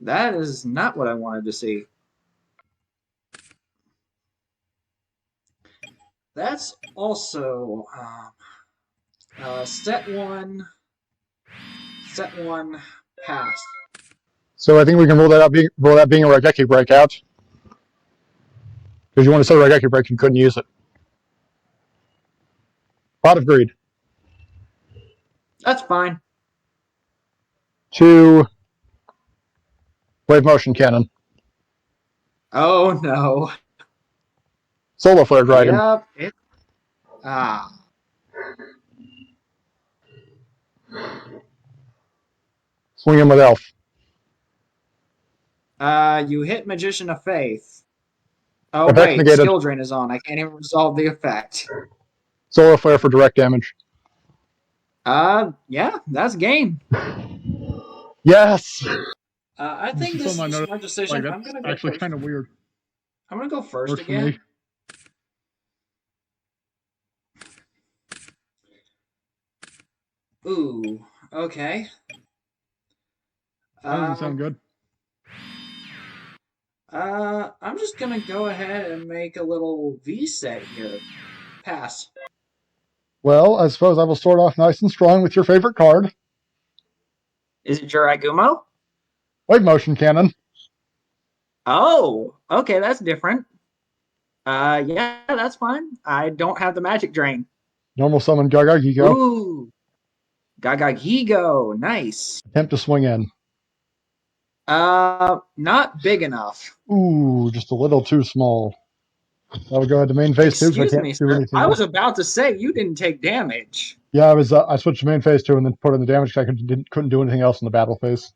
That is not what I wanted to see. That's also set one, pass. So I think we can rule that being a Raigeki breakout. Because you want to set a Raigeki break, you couldn't use it. Pot of Greed. That's fine. 2 Wave Motion Cannon. Oh no. Solar Flare Dragon. Yep. Ah. Swing in with Elf. You hit Magician of Faith. Oh Effects wait, negated. skill drain is on. I can't even resolve the effect. Solar Flare for direct damage. Yeah, that's game. Yes! I This think is this is something I a noticed. smart decision. Like, I'm that's gonna go actually first. kind of weird. I'm gonna go first Works for me. again. Ooh, okay. That doesn't sound good. I'm just gonna go ahead and make a little V set here. Pass. Well, I suppose I will start off nice and strong with your favorite card. Is it Jiragumo? Wave Motion Cannon. Oh, okay, that's different. Yeah, that's fine. I don't have the magic drain. Normal summon Gaga Gigo. Ooh, Gaga Gigo, nice. Attempt to swing in. Not big enough. Ooh, just a little too small. I would go ahead to main phase 2 because I Excuse can't me, do sir. anything I else. was about to say you didn't take damage. Yeah, I switched to main phase 2 and then put in the damage because I couldn't do anything else in the battle phase.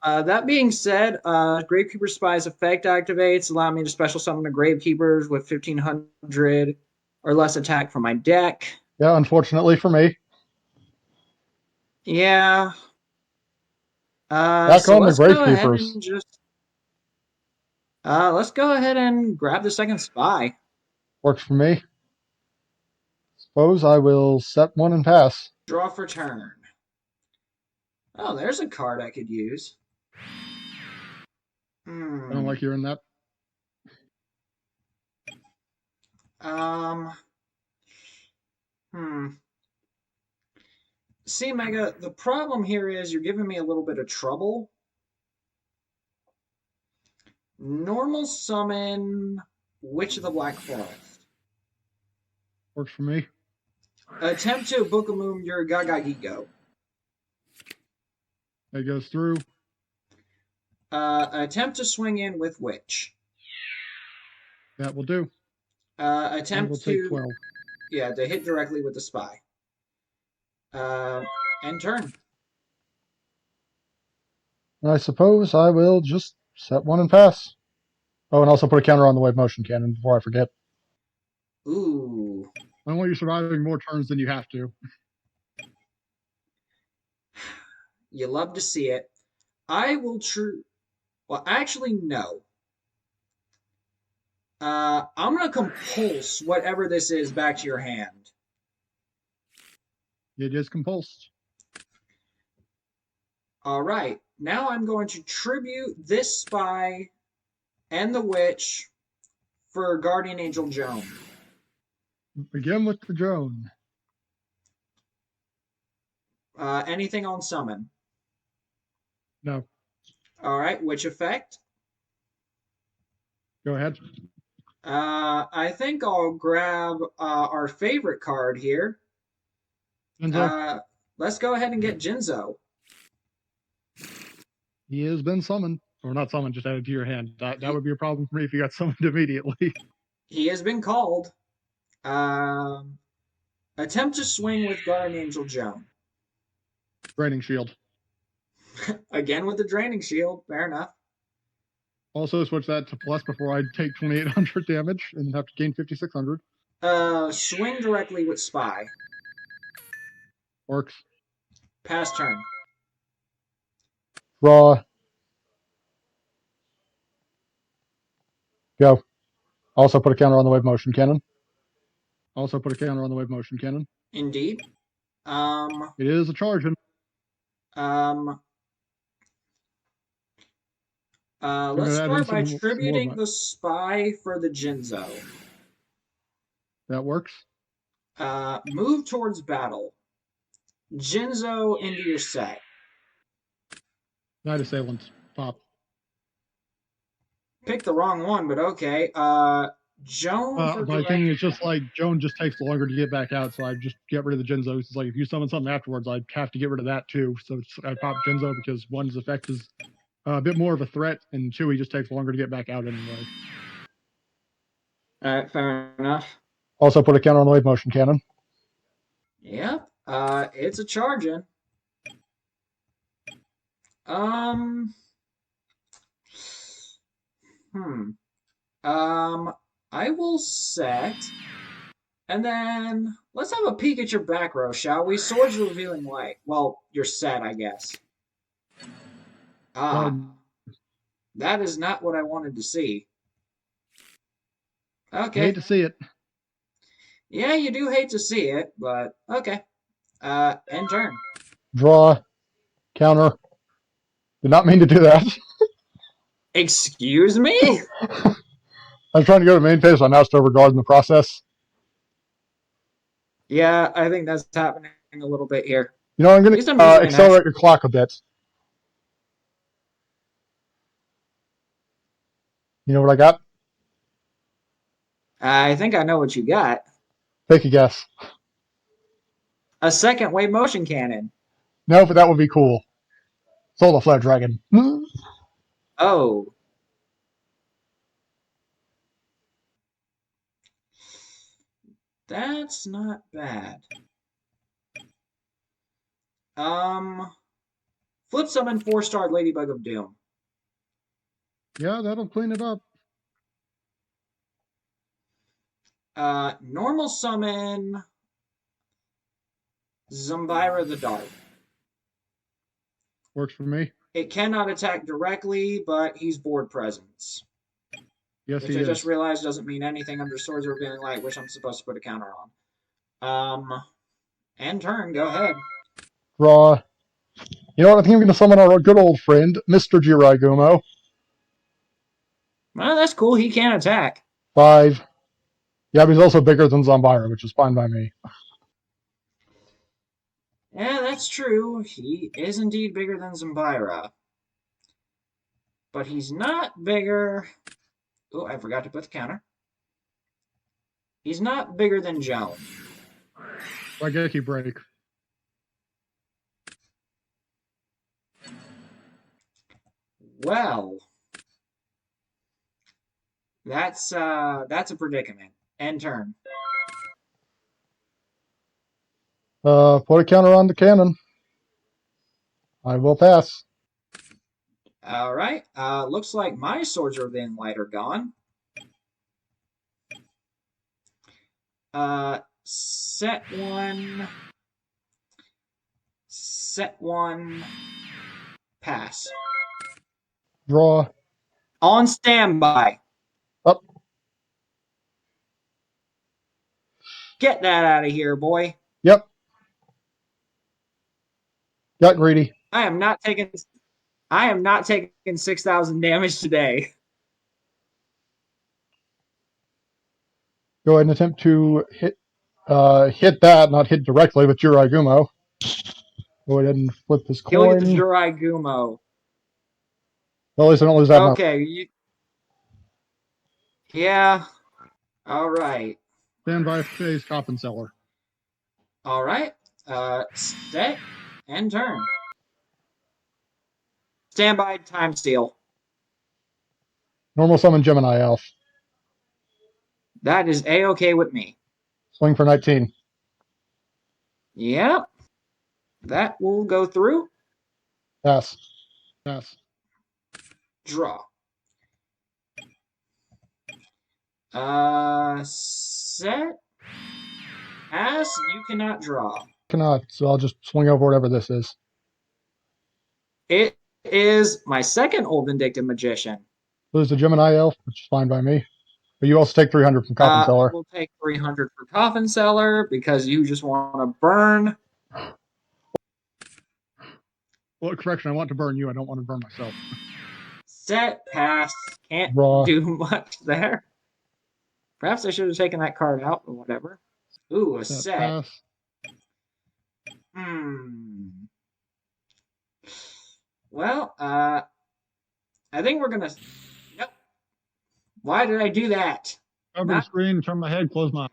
That being said, Gravekeeper Spy's effect activates, allow me to special summon the Gravekeepers with 1500 or less attack from my deck. Yeah, unfortunately for me. Yeah. Back So on the let's go ahead Gravekeepers. and just let's go ahead and grab the second spy. Works for me. Suppose I will set one and pass. Draw for turn. Oh, there's a card I could use. I don't like hearing that. Um. See, Mega, the problem here is you're giving me a little bit of trouble. Normal summon Witch of the Black Forest. Works for me. Attempt to Bookamoom your Gagagigo. That goes through. Attempt to swing in with Witch. That will do. Attempt will to take 12. Yeah, to hit directly with the spy. End turn. I suppose I will just set one and pass. Oh, and also put a counter on the Wave Motion Cannon before I forget. Ooh. I don't want you surviving more turns than you have to. You love to see it. I will Well, actually, no. I'm going to compulse whatever this is back to your hand. It is compulsed. All right. Now I'm going to tribute this spy and the witch for Guardian Angel Joan. Begin with the drone. Anything on summon? No. All right. Which effect? Go ahead. I think I'll grab our favorite card here. Let's go ahead and get Jinzo. He has been summoned. Or not summoned, just added to your hand. That would be a problem for me if you got summoned immediately. He has been called. Attempt to swing with Guardian Angel Joan. Draining Shield. Again with the Draining Shield. Fair enough. Also switch that to plus before I take 2800 damage and have to gain 5600. Swing directly with Spy. Works. Pass turn. Draw. Go. Also put a counter on the Wave Motion Cannon. Also put a counter on the Wave Motion Cannon. Indeed. It is a charging. Let's start by tributing the spy for the Jinzo. That works. Move towards battle. Jinzo into your set. Night Assailant. Pop. Picked the wrong one, but okay. Joan for My thing is just direction. like Joan just takes longer to get back out, so I just get rid of the Jinzo. It's like if you summon something afterwards, I'd have to get rid of that too. So I pop Jinzo because one's effect is a bit more of a threat, and two, he just takes longer to get back out anyway. All right, fair enough. Also put a counter on the wave motion cannon. Yep. It's a charging. Um. Hmm. I will set, and then let's have a peek at your back row, shall we? Swords revealing light. Well, your set, I guess. Ah, that is not what I wanted to see. I Okay. hate to see it. Yeah, you do hate to see it, but okay. End turn. Draw. Counter. Did not mean to do that. Excuse me? I'm trying to go to main phase, so I now still regard in the process. Yeah, I think that's happening a little bit here. You know, I'm going At least I'm to using an accelerate your clock a bit. You know what I got? I think I know what you got. Take a guess. A second wave motion cannon. No, but that would be cool. Solar Flare Dragon. Oh. That's not bad. Flip summon 4-star Ladybug of Doom. Yeah, that'll clean it up. Normal summon Zumbira the Dart. Works for me. It cannot attack directly, but he's board presence. Yes, Which he I is. just realized doesn't mean anything under Swords of Revealing Light, which I'm supposed to put a counter on. End turn, go ahead. Draw. You know what? I think I'm going to summon our good old friend, Mr. Jiraigumo. Well, that's cool. He can attack. 5. Yeah, but he's also bigger than Zombira, which is fine by me. Yeah, that's true. He is indeed bigger than Zumbira. But he's not bigger. Oh, I forgot to put the counter. He's not bigger than Joan. Raigeki Break. Well, that's a predicament. End turn. Put a counter on the cannon. I will pass. All right. Looks like my Swords of Revealing Light are gone. Set one. Set one. Pass. Draw. On standby. Up. Get that out of here, boy. Yep. Got greedy. I am not taking 6,000 damage today. Go ahead and attempt to hit that, not hit directly with Jiraigumo. Go ahead and flip this He'll get the coin. Jiraigumo. Well, at least I don't lose that much. Okay. Yeah. All right. Standby phase Coffin Seller. All right. Set and turn. Standby time steal. Normal summon Gemini Elf. That is A-okay with me. Swing for 19. Yep. That will go through. Pass. Pass. Draw. Set. Pass. You cannot draw. Cannot, so I'll just swing over whatever this is. It is my second Old Vindictive Magician. Lose the Gemini Elf, which is fine by me. But you also take 300 from Coffin Seller. We'll take 300 for Coffin Seller because you just want to burn. Well, correction, I want to burn you. I don't want to burn myself. Set, pass. Can't Draw. do much there. Perhaps I should have taken that card out, or whatever. Ooh, a That set. pass. Well, I think we're gonna. Nope. Why did I do that? Cover the Not. screen, turn my head, close my eyes.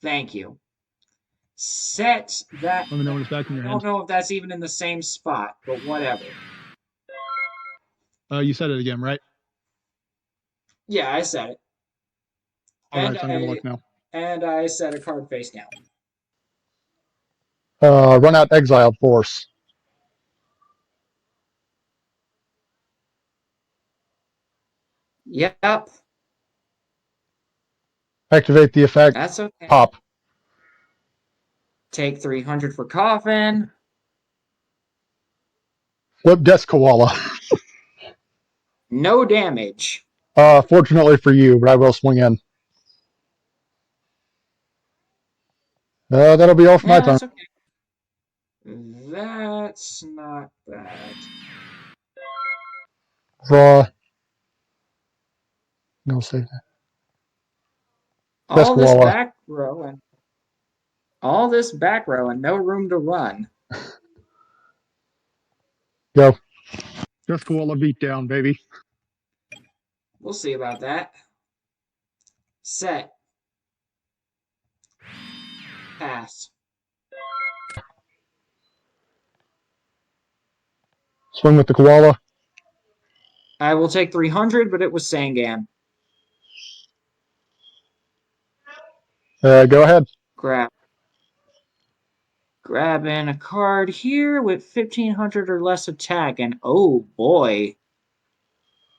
Thank you. Set that. Let me know when it's back in I your don't hand. know if that's even in the same spot, but whatever. You said it again, right? Yeah, I said it. All And right, so I'm gonna look now. I set a card face down. Run out exiled force. Yep, Activate the effect. that's okay. Pop. Take 300 for coffin. Flip desk koala. No damage. Fortunately for you, but I will swing in. That'll be all for my Yeah, turn. that's okay. That's not bad. Draw. No save. Desk All this koala. back row and all this back row and no room to run. Go. Just koala beat down, baby. We'll see about that. Set. Pass. Swing with the koala. I will take 300, but it was Sangam. Go ahead. Grabbing a card here with 1500 or less attack, and oh boy.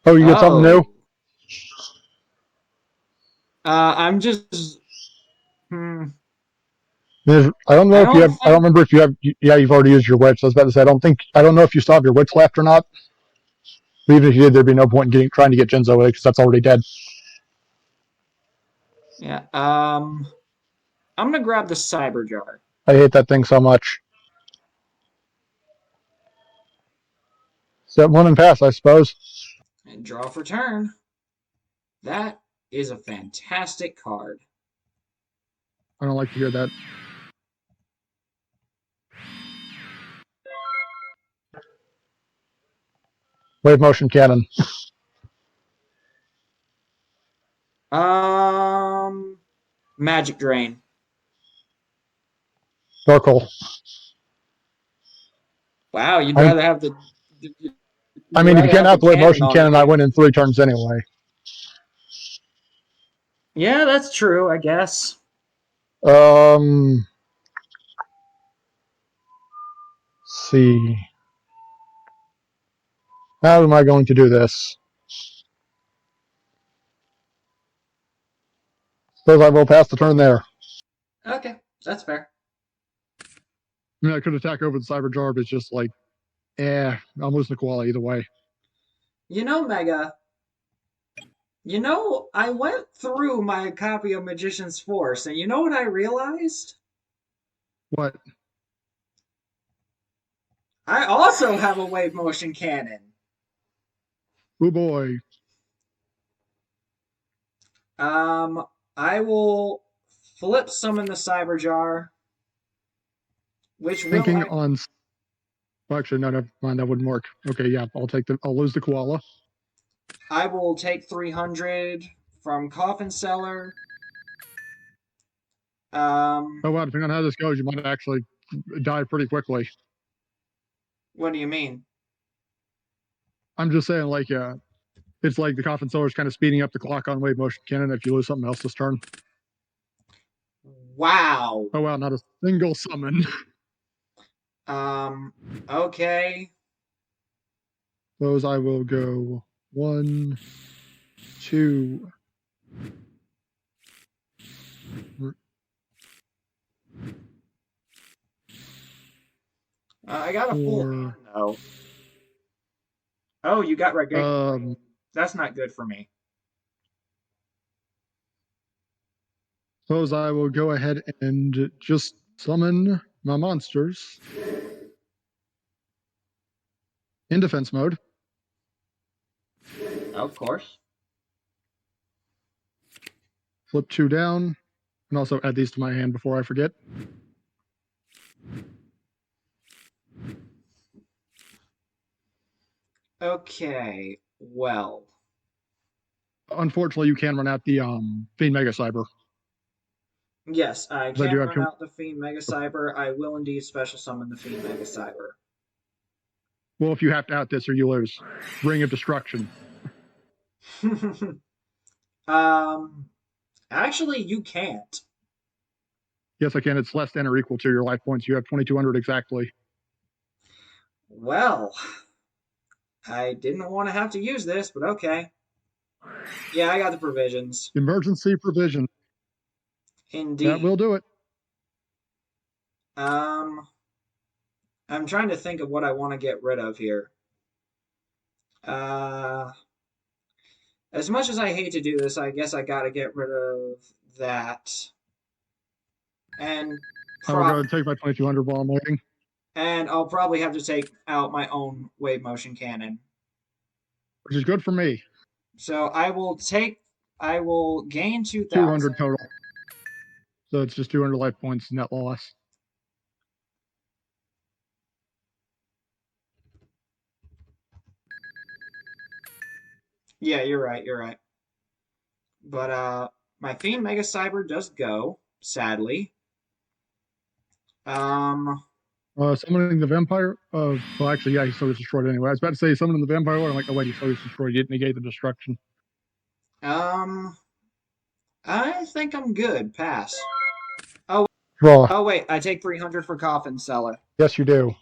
Oh, you get something new? I'm just. Hmm. I don't know I if you don't have. I don't think. remember if you have. Yeah, you've already used your wits. I was about to say. I don't know if you still have your wits left or not. But even if you did, there'd be no point in trying to get Jinzo with it because that's already dead. Yeah. I'm gonna grab the Cyber Jar. I hate that thing so much. Set one and pass, I suppose. And draw for turn. That is a fantastic card. I don't like to hear that. Wave motion cannon. Magic Drain. Darkle. Wow, you'd I rather have the. I You'd mean, if you rather can't have the activate cannon motion on the cannon, I table. win in 3 turns anyway. Yeah, that's true, I guess. Um. See. How am I going to do this? Suppose I will pass the turn there. Okay, that's fair. I mean, I could attack over the Cyber Jar, but it's just like, I'm losing the koala either way. You know, Mega, I went through my copy of Magician's Force, and you know what I realized? What? I also have a wave motion cannon. Oh boy. I will flip summon the Cyber Jar, which will Thinking on. Well, actually, no, never mind. That wouldn't work. Okay, yeah, I'll lose the koala. I will take 300 from Coffin Seller. Oh wow, depending on how this goes, you might actually die pretty quickly. What do you mean? I'm just saying, like, it's like the coffin seller's kind of speeding up the clock on wave motion cannon if you lose something else this turn. Wow. Oh wow, not a single summon. Okay. Those I will go 1, 2. I got a full Four. hand, though. Oh, you got Regate. Um, That's not good for me. Suppose I will go ahead and just summon my monsters in defense mode. Of course. Flip 2 down, and also add these to my hand before I forget. Okay, well. Unfortunately, you can run out the Fiend Mega Cyber. Yes, I I can do have run two. out the Fiend Mega Cyber. I will indeed special summon the Fiend Mega Cyber. Well, if you have to out this or you lose. Ring of Destruction. Actually, you can't. Yes, I can. It's less than or equal to your life points. You have 2,200 exactly. Well, I didn't want to have to use this, but okay. Yeah, I got the provisions. Emergency provision. Indeed. That will do it. I'm trying to think of what I want to get rid of here. As much as I hate to do this, I guess I got to get rid of that. And I will go ahead and take my 2,200 while I'm waiting. And I'll probably have to take out my own wave motion cannon. Which is good for me. So I will gain 2,000. 200 total. So it's just 200 life points net loss. Yeah, you're right. You're right. But my Fiend Mega Cyber does go, sadly. Summoning the vampire. Well, actually, yeah, he still gets destroyed anyway. I was about to say summoning the vampire. I'm like, oh wait, he still gets destroyed. You didn't negate the destruction. I think I'm good. Pass. Oh, Draw. oh wait, I take 300 for Coffin Seller. Yes, you do.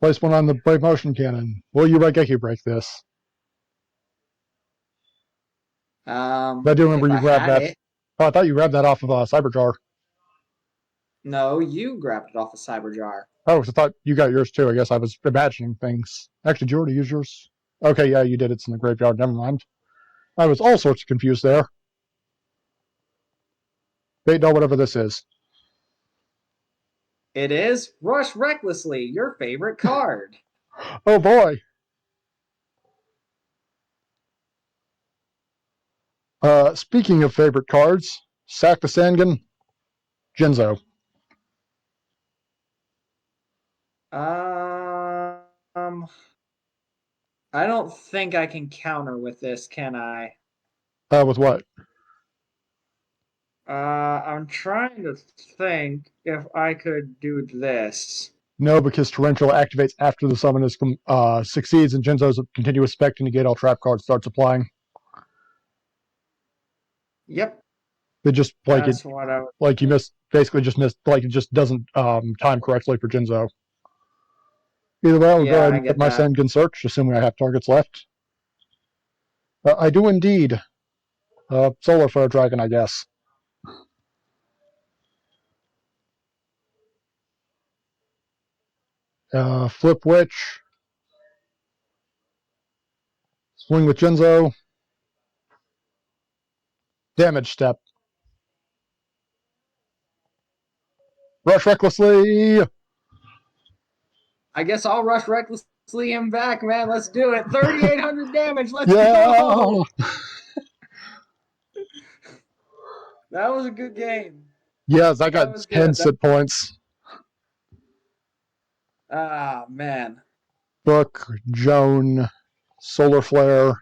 Place one on the Brave Motion Cannon. Will you Raigeki break this? I do remember you grabbed that. It. Oh, I thought you grabbed that off of Cyberjar. No, you grabbed it off of Cyberjar. Oh, I thought you got yours too. I guess I was imagining things. Actually, did you already use yours? Okay, yeah, you did. It's in the graveyard. Never mind. I was all sorts of confused there. They know whatever this is. It is Rush Recklessly, your favorite card. Oh boy. Speaking of favorite cards, sack the Sangan, Jinzo. I don't think I can counter with this, can I? With what? I'm trying to think if I could do this. No, because Torrential activates after the summon is succeeds, and Jinzo's continuous spec to negate all trap cards starts applying. Yep. It just like That's it, what I was. like you missed, basically just missed, like it just doesn't time correctly for Jinzo. Either way, I'll go ahead and put my Sangan search, assuming I have targets left. I do indeed. Solar Flare Dragon, I guess. Flip Witch. Swing with Jinzo. Damage Step. Rush Recklessly. I guess I'll Rush Recklessly him back, man. Let's do it. 3,800 damage. Let's go. That was a good game. Yes, I got 10 sit points. Ah, man. Book, Joan, Solar Flare,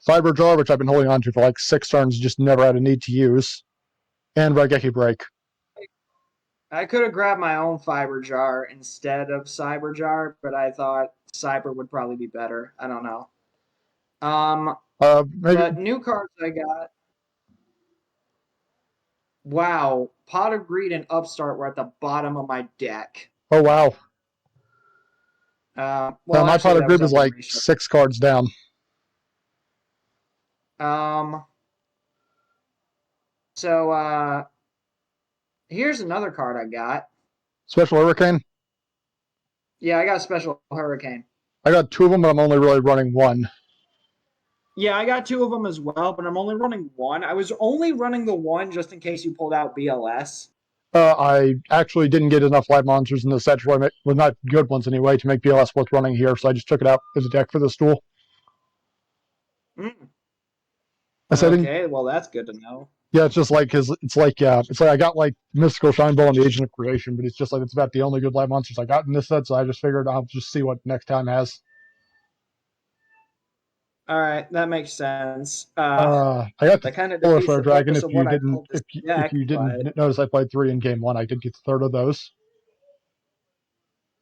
Fiber Jar, which I've been holding on to for like 6 turns, just never had a need to use, and Raigeki Break. I could have grabbed my own Fiber Jar instead of Cyber Jar, but I thought Cyber would probably be better. I don't know. Maybe. But new cards I got. Wow, Pot of Greed and Upstart were at the bottom of my deck. Oh wow. Well, my Pot of Greed is like 6 cards down. So here's another card I got. Special Hurricane? Yeah, I got Special Hurricane. I got 2 of them, but I'm only really running 1. Yeah, I got 2 of them as well, but I'm only running 1. I was only running the 1 just in case you pulled out BLS. I actually didn't get enough live monsters in the set, well, not good ones anyway, to make BLS worth running here, so I just took it out as a deck for this duel. I said, Okay, well that's good to know. yeah, it's just like because it's like I got like Mystical Shine Ball and the Agent of Creation, but it's just like it's about the only good light monsters I got in this set, so I just figured I'll just see what next time has. All right, that makes sense. I got the That kind of Solar defeats Flare the Dragon. purpose of what I pulled this If deck, you didn't but notice, I played 3 in game 1. I did get the third of those.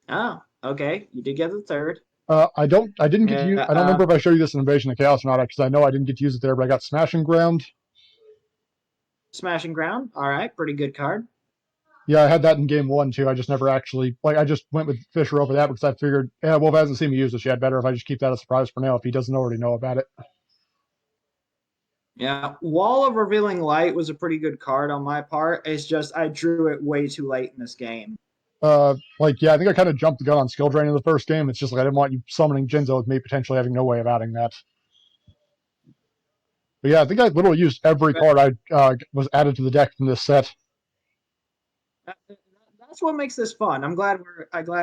oh, okay, you did get the third. I didn't get to use. Yeah, I don't remember if I showed you this in Invasion of Chaos or not, because I know I didn't get to use it there. But I got Smashing Ground. Smashing Ground. All right, pretty good card. Yeah, I had that in game 1 too. I just never actually like. I just went with Fisher over that because I figured, yeah, Wolf hasn't seen me use this yet. Better if I just keep that a surprise for now if he doesn't already know about it. Yeah, Wall of Revealing Light was a pretty good card on my part. It's just I drew it way too late in this game. Yeah, I think I kind of jumped the gun on skill drain in the first game. It's just like I didn't want you summoning Jinzo with me potentially having no way of adding that. But yeah, I think I literally used every But card I was added to the deck from this set. that's what makes this fun. I'm glad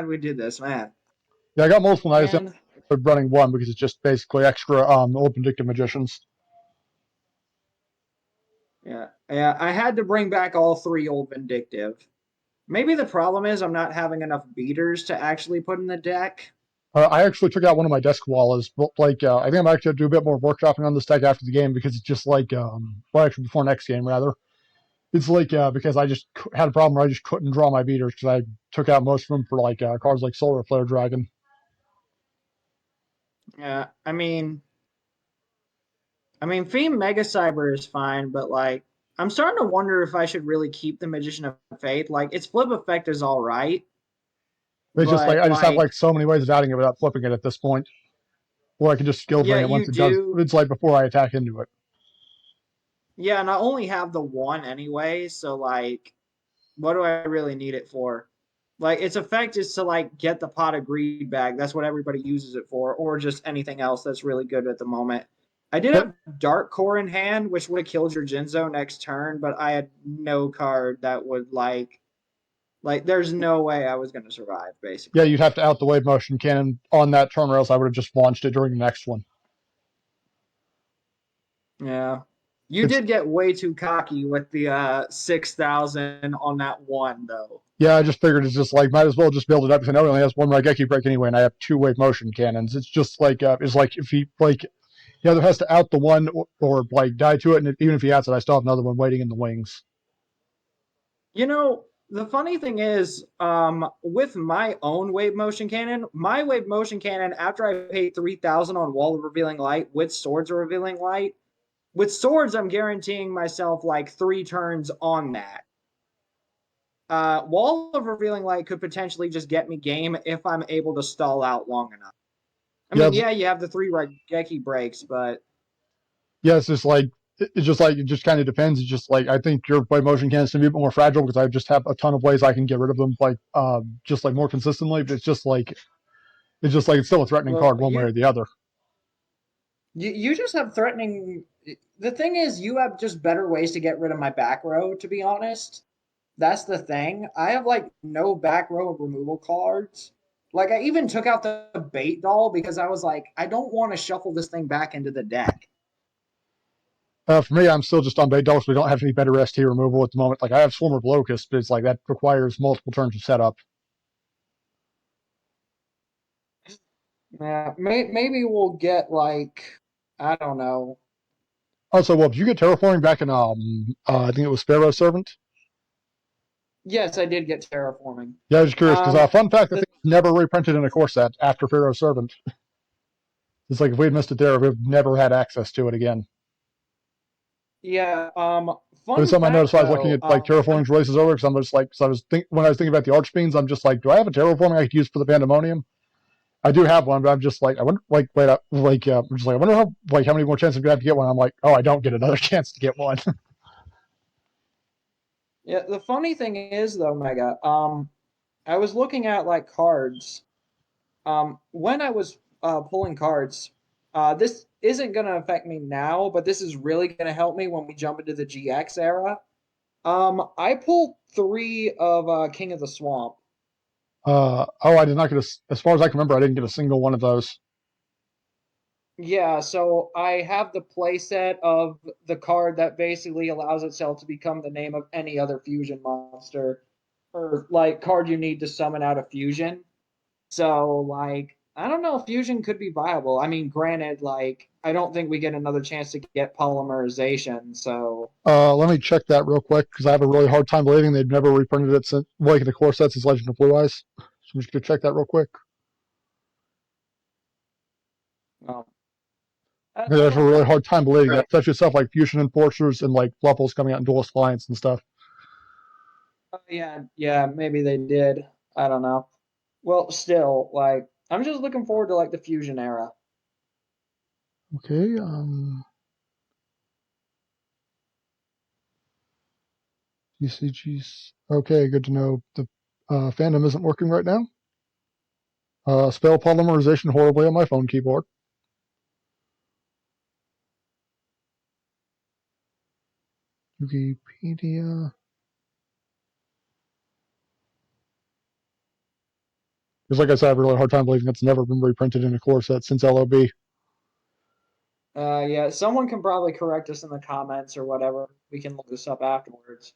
we did this, man. Yeah, I got multiple knives And running one because it's just basically extra old Vindictive Magicians. yeah, I had to bring back all three old Vindictive. Maybe the problem is I'm not having enough beaters to actually put in the deck. I actually took out one of my desk wallas, but I think I'm actually going to do a bit more workshopping on this deck after the game because it's just well, actually before next game rather. It's because I just had a problem where I just couldn't draw my beaters because I took out most of them for cards like Solar Flare Dragon. Yeah, I mean, Fiend Mega Cyber is fine, but like, I'm starting to wonder if I should really keep the Magician of Faith. Like, its flip effect is all right, It's just but I just have like, so many ways of adding it without flipping it at this point. Or I can just skill yeah, drain it you once it does. do. It's like before I attack into it. Yeah, and I only have the one anyway, so like, what do I really need it for? Like, its effect is to like get the pot of greed back. That's what everybody uses it for, or just anything else that's really good at the moment. I did But have Dark Core in hand, which would have killed your Jinzo next turn, but I had no card that would like there's no way I was going to survive, yeah, basically. you'd have to out the wave motion cannon on that turn, or else I would have just launched it during the next one. Yeah. You It's did get way too cocky with the 6,000 on that one, though. Yeah, I just figured it's just like might as well just build it up because I know it only has one Raigeki break anyway, and I have 2 wave motion cannons. It's just it's like if he either has to out the one or like die to it, and even if he outs it, I still have another one waiting in the wings. You know, the funny thing is, with my own wave motion cannon, my wave motion cannon, after I paid 3,000 on Wall of Revealing Light with Swords of Revealing Light, with Swords, I'm guaranteeing myself like 3 turns on that. Wall of Revealing Light could potentially just get me game if I'm able to stall out long enough. I Yeah, mean, yeah, you have the 3 Raigeki breaks, but yeah, it just kind of depends. It's just like I think your wave motion cannons can be a bit more fragile because I just have a ton of ways I can get rid of them, just like more consistently. But it's still a threatening well, card one way or the other. you just have threatening. The thing is, you have just better ways to get rid of my back row. To be honest, that's the thing. I have like no back row removal cards. Like I even took out the bait doll because I was like, I don't want to shuffle this thing back into the deck. For me, I'm still just on bait dogs. We don't have any better ST removal at the moment. Like I have Swarm of Locust, but it's like that requires multiple turns of setup. Yeah, maybe we'll get like I don't know. Also, well, did you get terraforming back in I think it was Sparrow Servant? Yes, I did get terraforming. Yeah, I was curious because Um, fun fact, I the think it's never reprinted in a core set after Pharaoh Servant. It's like if we'd missed it there, we've never had access to it again. yeah. It was Fun something I noticed fact when I was looking though. at like terraforming's releases earlier. Because I'm just like, so I was when I was thinking about the Archfiends, I'm just like, do I have a terraforming I could use for the Pandemonium? I do have one, but I'm just like, I wonder, like, wait, I'm just like, I wonder how many more chances I'm gonna have to get one. I'm like, oh, I don't get another chance to get one. Yeah, the funny thing is though, Mega. I was looking at like cards. When I was pulling cards, this isn't gonna affect me now, but this is really gonna help me when we jump into the GX era. I pulled 3 of King of the Swamp. Oh, I did not get as far as I can remember, I didn't get a single one of those. Yeah, so I have the playset of the card that basically allows itself to become the name of any other fusion monster or like card you need to summon out a fusion. So like I don't know, fusion could be viable. I mean, granted, like I don't think we get another chance to get polymerization. So Let me check that real quick because I have a really hard time believing they've never reprinted it since, like, the core set since Legend of Blue Eyes. So I'm just gonna check that real quick. um, I have a really hard time believing that, right. especially stuff like Fusion Enforcers and like Fluffles coming out in Duelist Alliance and stuff. Yeah, yeah, maybe they did. I don't know. Well, still, like I'm just looking forward to like the fusion era. Okay, UCGs. Okay, good to know. The fandom isn't working right now. Spell polymerization horribly on my phone keyboard. Wikipedia. Because, like I said, I have a really hard time believing it's never been reprinted in a core set since LOB. Yeah, someone can probably correct us in the comments or whatever. We can look this up afterwards.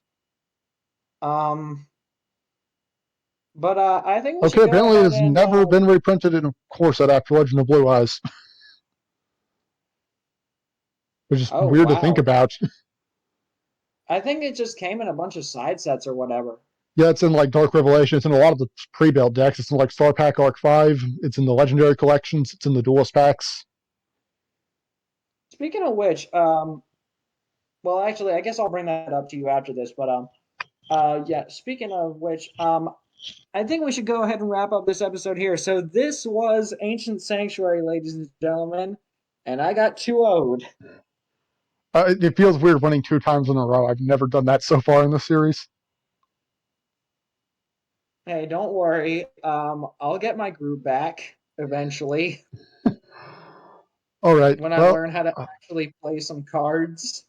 Um, but I think we Okay, should go apparently it ahead has and never been reprinted in a core set after Legend of Blue Eyes, which is oh weird to think wow. about. I think it just came in a bunch of side sets or whatever. Yeah, it's in like Dark Revelation. It's in a lot of the pre-built decks. It's in like Star Pack Arc 5. It's in the Legendary collections. It's in the Duelist packs. Speaking of which, well actually I guess I'll bring that up to you after this, but yeah, speaking of which, I think we should go ahead and wrap up this episode here. So this was Ancient Sanctuary, ladies and gentlemen, and I got 2-0'd. It feels weird winning 2 times in a row. I've never done that so far in the series. Hey, don't worry. I'll get my group back eventually All right. when I Well, learn how to actually play some cards.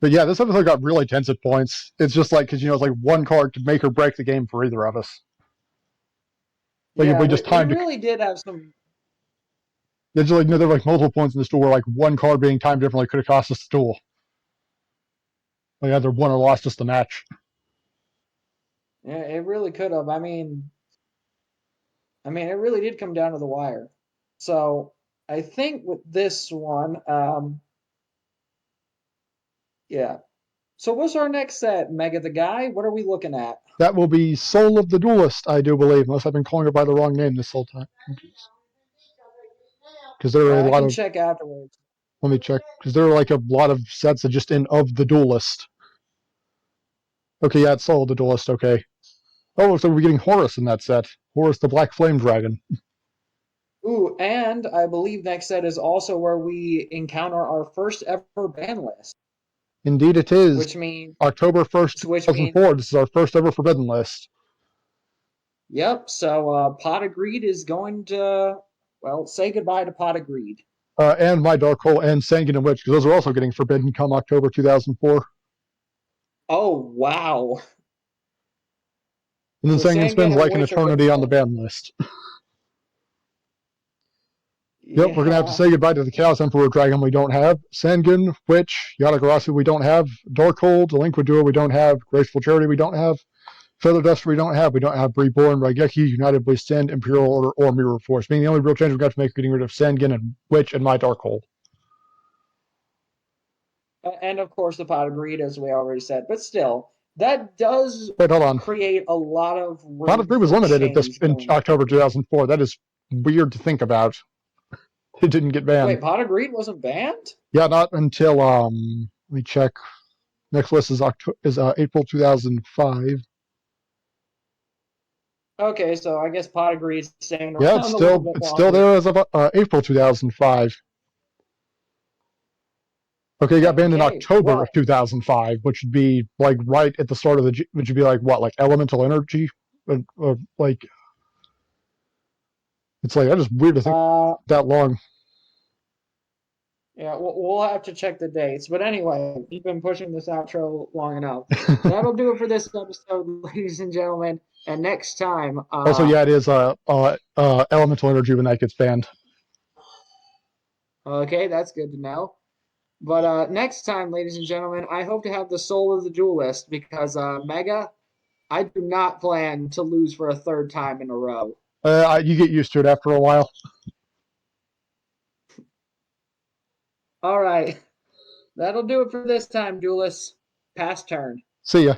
but yeah, this episode got really tense at points. It's just like, because, it's like one card could make or break the game for either of us. Like if Yeah, we we, just we timed it, really did have some. it's like, there were like multiple points in this duel where like one card being timed differently could have cost us the duel. Like either won or lost us the match. Yeah, it really could have. I mean, it really did come down to the wire. So I think with this one, yeah. So what's our next set, Mega the Guy? What are we looking at? That will be Soul of the Duelist, I do believe, unless I've been calling it by the wrong name this whole time. Because there are a I lot can of, check afterwards. let me check, because there are like a lot of sets that just in of the Duelist. Okay, yeah, it's Soul of the Duelist, okay. Oh, so we're getting Horus in that set. Horus the Black Flame Dragon. Ooh, and I believe next set is also where we encounter our first ever ban list, Indeed it is. which means October 1st, which means 2004. This is our first ever Forbidden list. yep. So Pot of Greed is going to well say goodbye to Pot of Greed. And My Dark Hole and Sanguine and Witch, because those are also getting Forbidden come October 2004. Oh wow! And then So Sanguine Sangan spends and like an Witch are eternity on the gonna ban list. Yep, we're going to have to yeah. say goodbye to the Chaos Emperor Dragon we don't have, Sanguine, Witch, Yatagarasu we don't have, Darkhold, Delinquent Duo we don't have, Graceful Charity we don't have, Feather Duster we don't have Reborn, Raigeki, United We Stand, Imperial Order, or Mirror Force, being the only real change we've got to make getting rid of Sanguine and Witch and My Darkhold. And of course the Pot of Greed, as we already said. But still, that does Wait, hold on. create a lot of Pot of room Greed was for limited change in going October forward. 2004. That is weird to think about. It didn't get banned. Wait, Pot of Greed wasn't banned? Yeah, not until let me check. Next list is April 2005. Okay, so I guess Pot of Greed's staying Yeah, around a little bit it's still longer. there as of April 2005. Okay, it got banned in Okay, October of well, 2005, which would be like right at the start of which would be like what, like Elemental Energy, like it's like that is weird to think uh, that long. Yeah, we'll have to check the dates. But anyway, we've been pushing this outro long enough. That'll do it for this episode, ladies and gentlemen. And next time, Also, yeah, it is elemental energy when that gets banned. okay, that's good to know. But next time, ladies and gentlemen, I hope to have the soul of the duelist because Mega, I do not plan to lose for a third time in a row. You get used to it after a while. All right, that'll do it for this time, duelists. Pass turn. See ya.